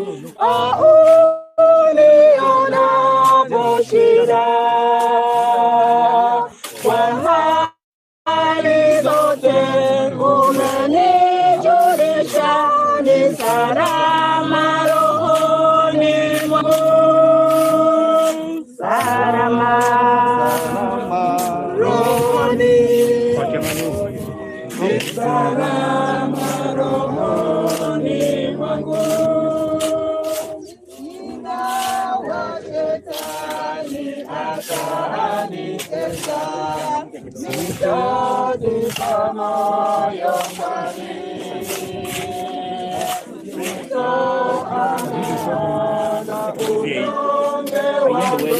nionapo shida kwa hali zote umenijulisha, ni salama rohoni mwangu, salama rohoni, ni salama rohoni mwangu. Ingawa shetani atanitesa, nitajipa moyo kwani nitaona unyonge wangu.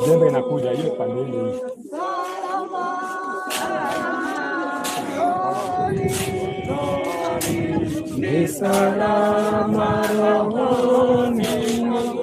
Jembe inakuja hiyo pande ile. Ni salama rohoni mwangu.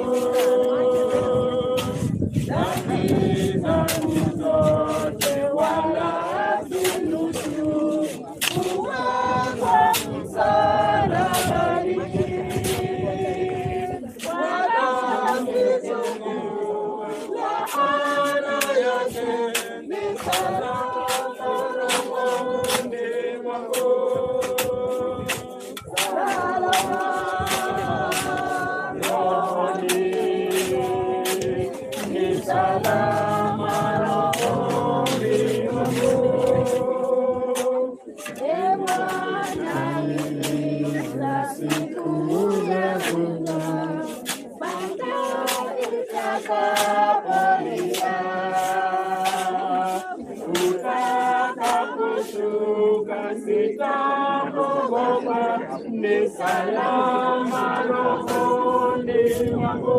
Ni salama rohoni mwangu,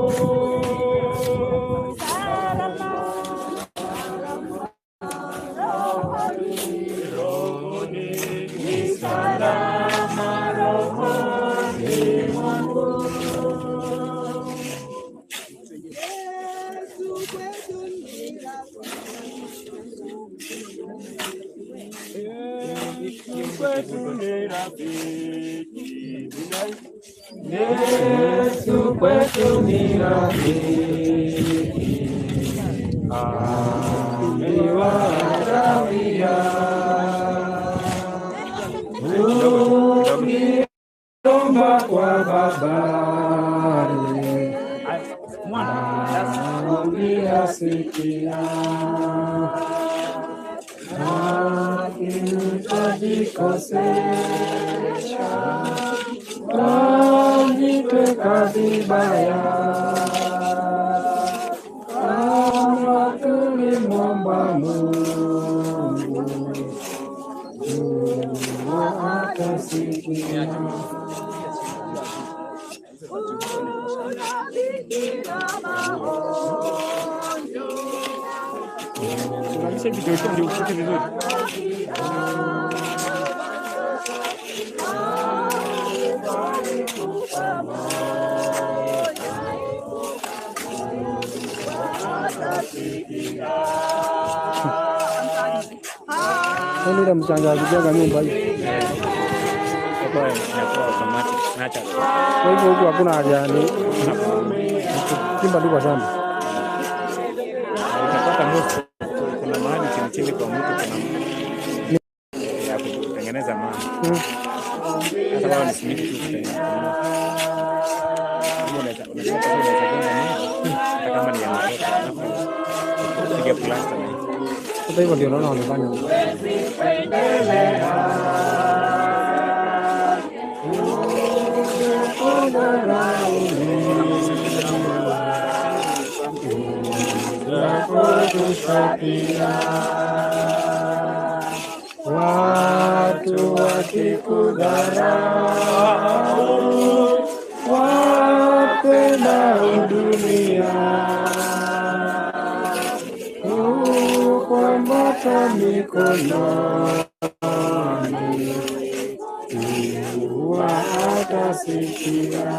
ni salama rohoni mwangu. Kwetu ni rafiki, Yesu kwetu ni rafiki, amewatawia ukiomba kwa Baba, asikia utajikosesha, wajitweka vibaya, kama tulimwomba Mungu Tunalisha video hii ndio upite vizuri. Ndio mtangazaji jenga nyumba hii. Kwa inakuwa automatic nacha. Kwa hivyo huko hakuna haja ni kimba tu kwa shamba. Utapata moto. Kuna mahali chini kwa mtu kuna ya kutengeneza maji. Hata kama ni simiti tu kutengeneza. Hata kama ni ya moto. Piga plasta na hiyo. Sasa hivyo ndio naona wanafanya. Watu wakikudharau, wapenda dunia, kukwambata mikononi, watasikia.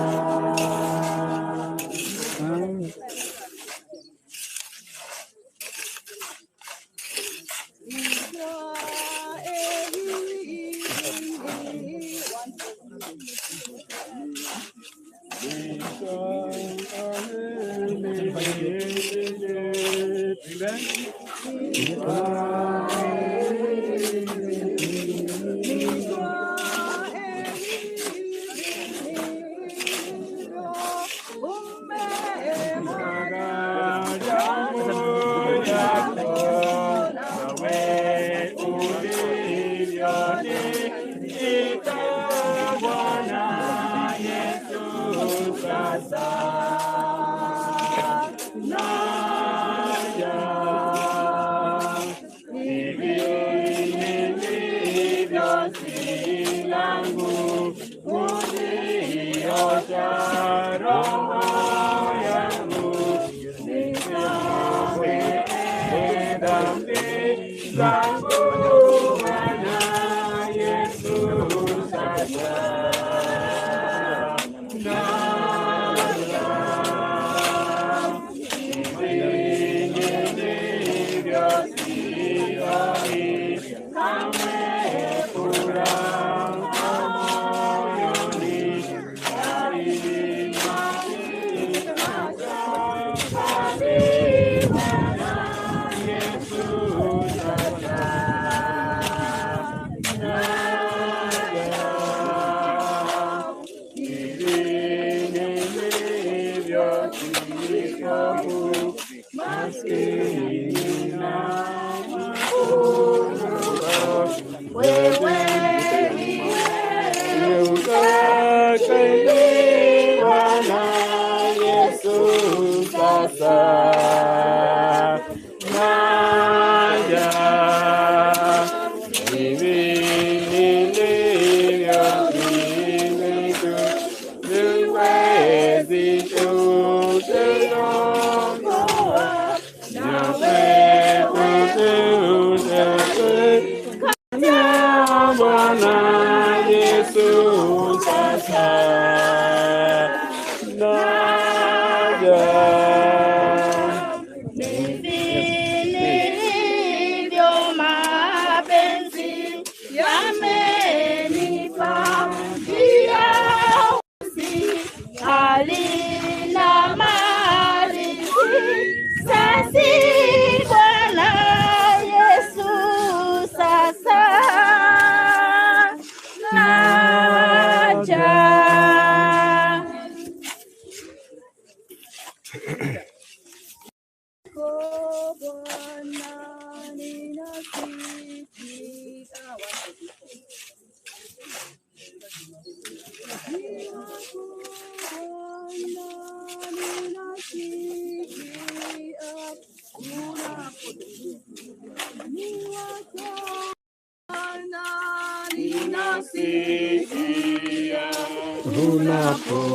Ninasikia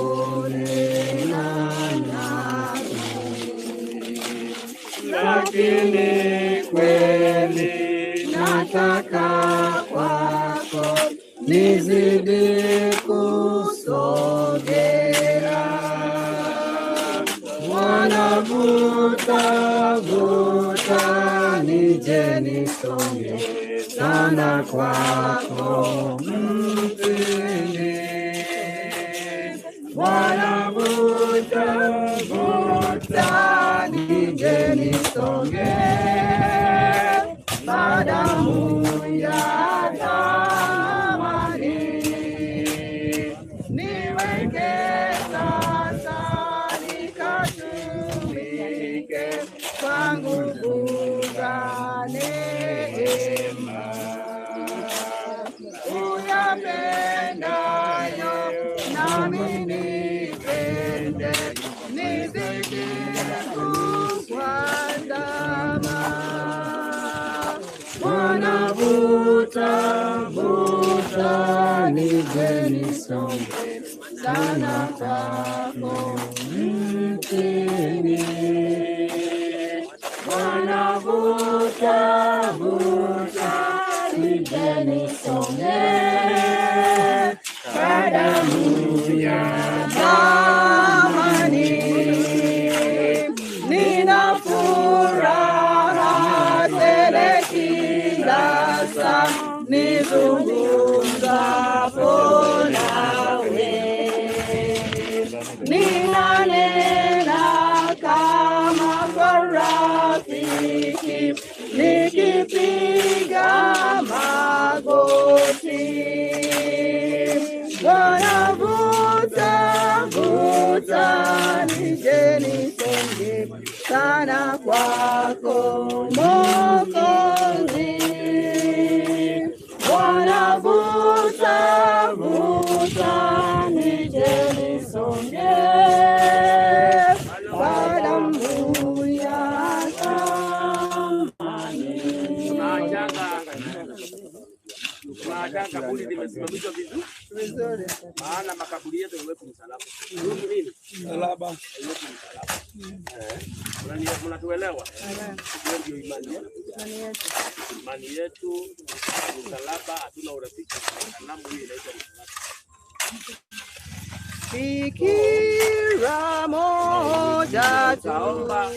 unaponena nami, lakini kweli nataka kwako nizidi kusogea. Wanavuta vuta nije nisonge sana kwako mpini. Wanavuta vuta nije nisonge madamu ya thamani. Niweke sasa nikatumike kwa nguvu za neema. Uyapendayo nami nipende, nizidi kukuandama. Wanavuta vuta nije nisonge sana kwako mtini. Wanavuta vuta nije nisonge kwa damu ya thamani. Nina furaha tele kila saa nizungumzapo nawe. Ninanena kama rafiki nikipiga magoti. Wanavuta vuta nije nisonge sana kwako Mwokozi. Wanavuta vuta nije nisonge kwa damu ya thamani. Maana kaburi limesimamishwa vizuri. Maana makaburi yetu yamewekwa msalaba. Nini? Msalaba. Mnatuelewa? Ndio imani yetu. Imani yetu msalaba, hatuna urafiki. Sanamu hii inaitwa msalaba. Fikira moja taomba.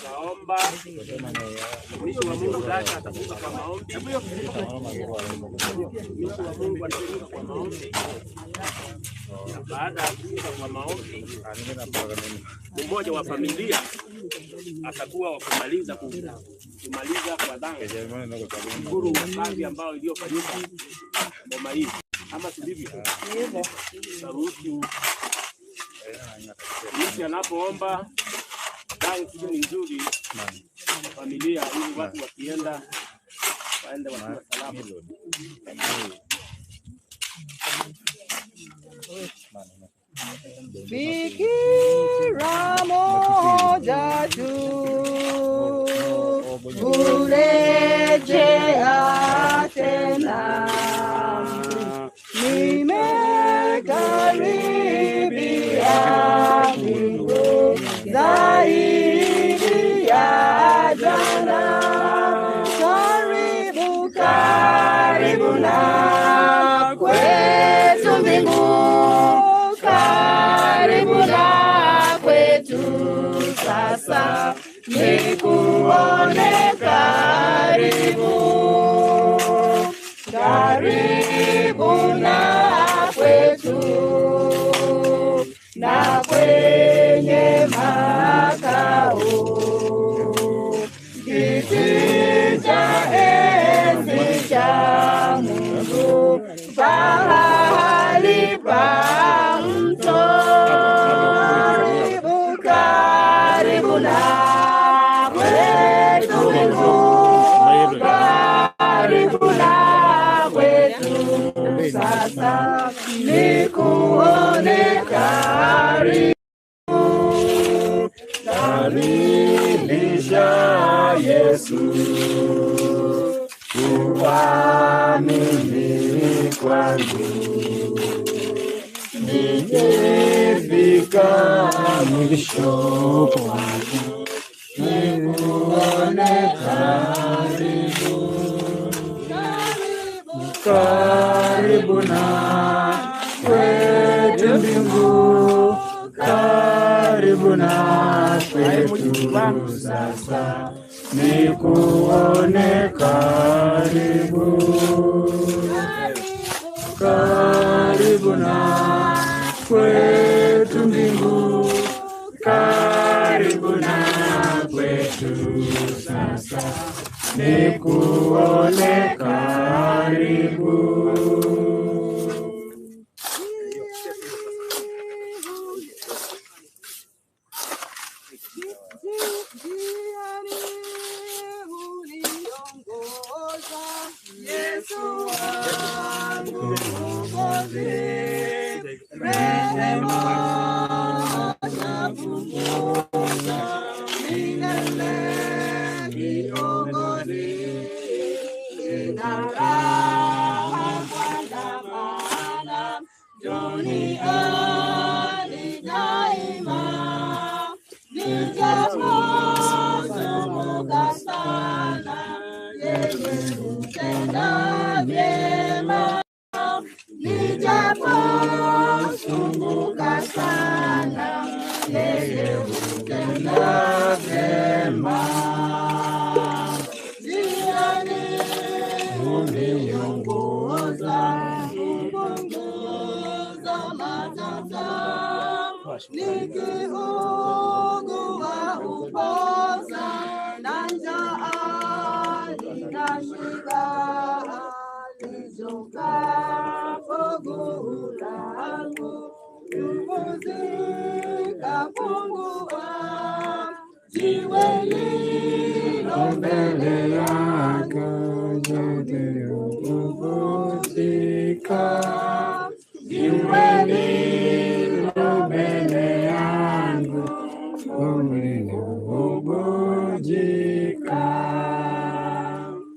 Naomba mtumishi wa Mungu dada atafunga kwa maombi. Mtumishi wa Mungu atafunga kwa maombi. Baada ya kufunga kwa maombi, mmoja wa familia atakuwa wa kumaliza kwa dhambi. Shukuru kazi ambayo iliyofanyika ngoma hii. Ama sivyo? Hivyo. Saruhusu mtu anapoomba kitu ni nzuri familia, ili watu wakienda waende wakiwa salama. Fikira moja tu kurejea tena, nimekaribia mbingu zaidi ya jana. Karibu karibu na kwetu mbingu, karibu na kwetu sasa, nikuone karibu, karibu na kwetu na kwenye makao, kiti cha enzi cha Mungu, pahali pa mto. Karibu karibu na kwetu Mungu, karibu na kwetu sasa, nikuone karibu, karilisha Yesu, kuamini kwangu nimefika mwisho wake, nikuone karibu, karibu na kwetu mbingu, karibu na kwetu sasa, nikuone karibu, karibu na kwetu mbingu, karibu na kwetu sasa, nikuone karibu.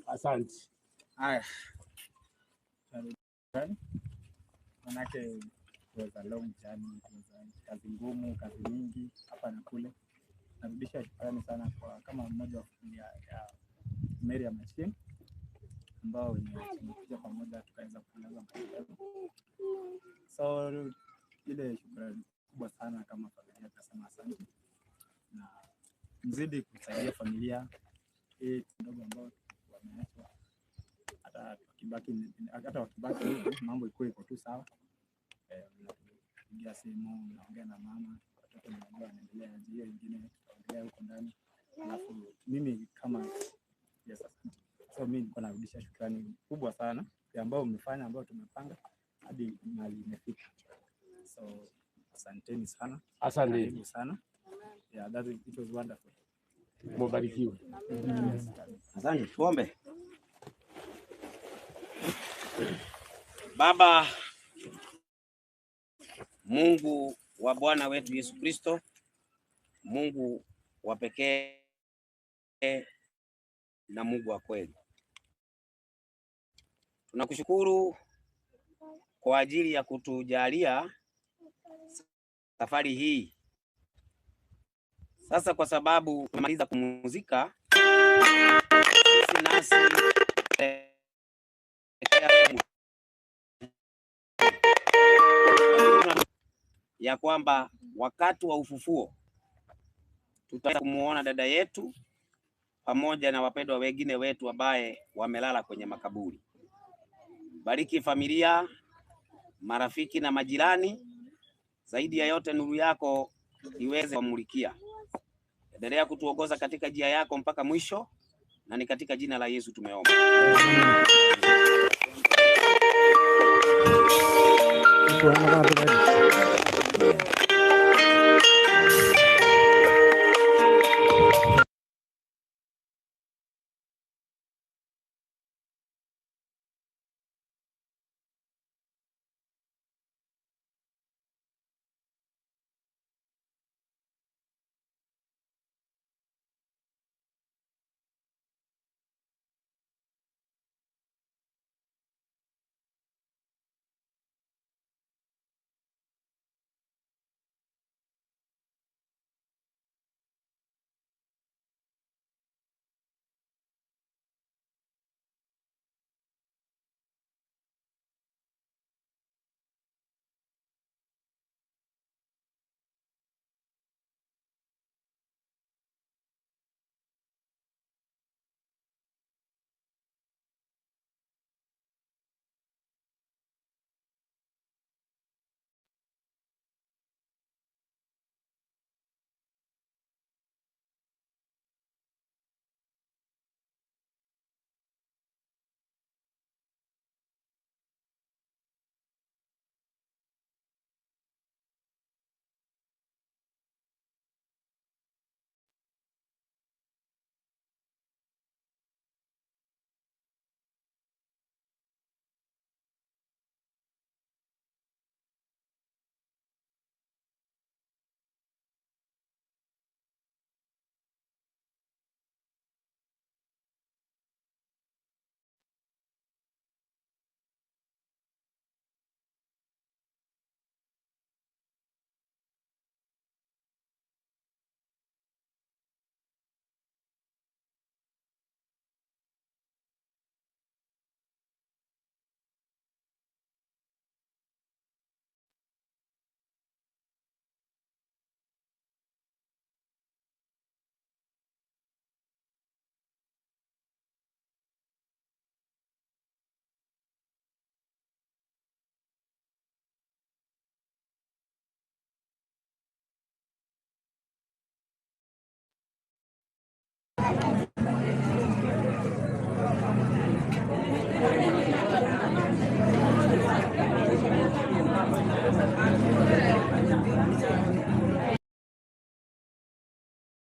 Asante. Haya. Manake was a long journey, kazi ngumu, kazi nyingi hapa na kule. Narudisha shukrani sana kwa kama mmoja wa familia ya Mary Machine ambao tumekuja pamoja tukaweza kulaza maendeleo. So ile shukrani kubwa sana kama familia, tunasema asante na mzidi kusaidia familia hii ndogo ambao wameachwa, hata wakibaki mambo iko tu sawa. Napigia simu, naongea na mama, watoto wanaendelea njia nyingine, tunaendelea huko ndani. Alafu mimi kama yes, so mimi niko narudisha shukrani kubwa sana ya ambao umefanya, ambao tumepanga hadi mahali imefika. So asanteni sana. Asante sana. Yeah, it was wonderful. Mbarikiwe. Asante. Tuombe. Baba Mungu wa Bwana wetu Yesu Kristo, Mungu wa pekee na Mungu wa kweli, tunakushukuru kwa ajili ya kutujalia safari hii. Sasa kwa sababu tumemaliza kupumzika, sisi nasi ya kwamba wakati wa ufufuo tutaweza kumuona dada yetu pamoja na wapendwa wengine wetu ambaye wamelala kwenye makaburi. Bariki familia, marafiki na majirani. Zaidi ya yote nuru yako iweze kumulikia. Endelea kutuongoza katika njia yako mpaka mwisho, na ni katika jina la Yesu tumeomba. Amen.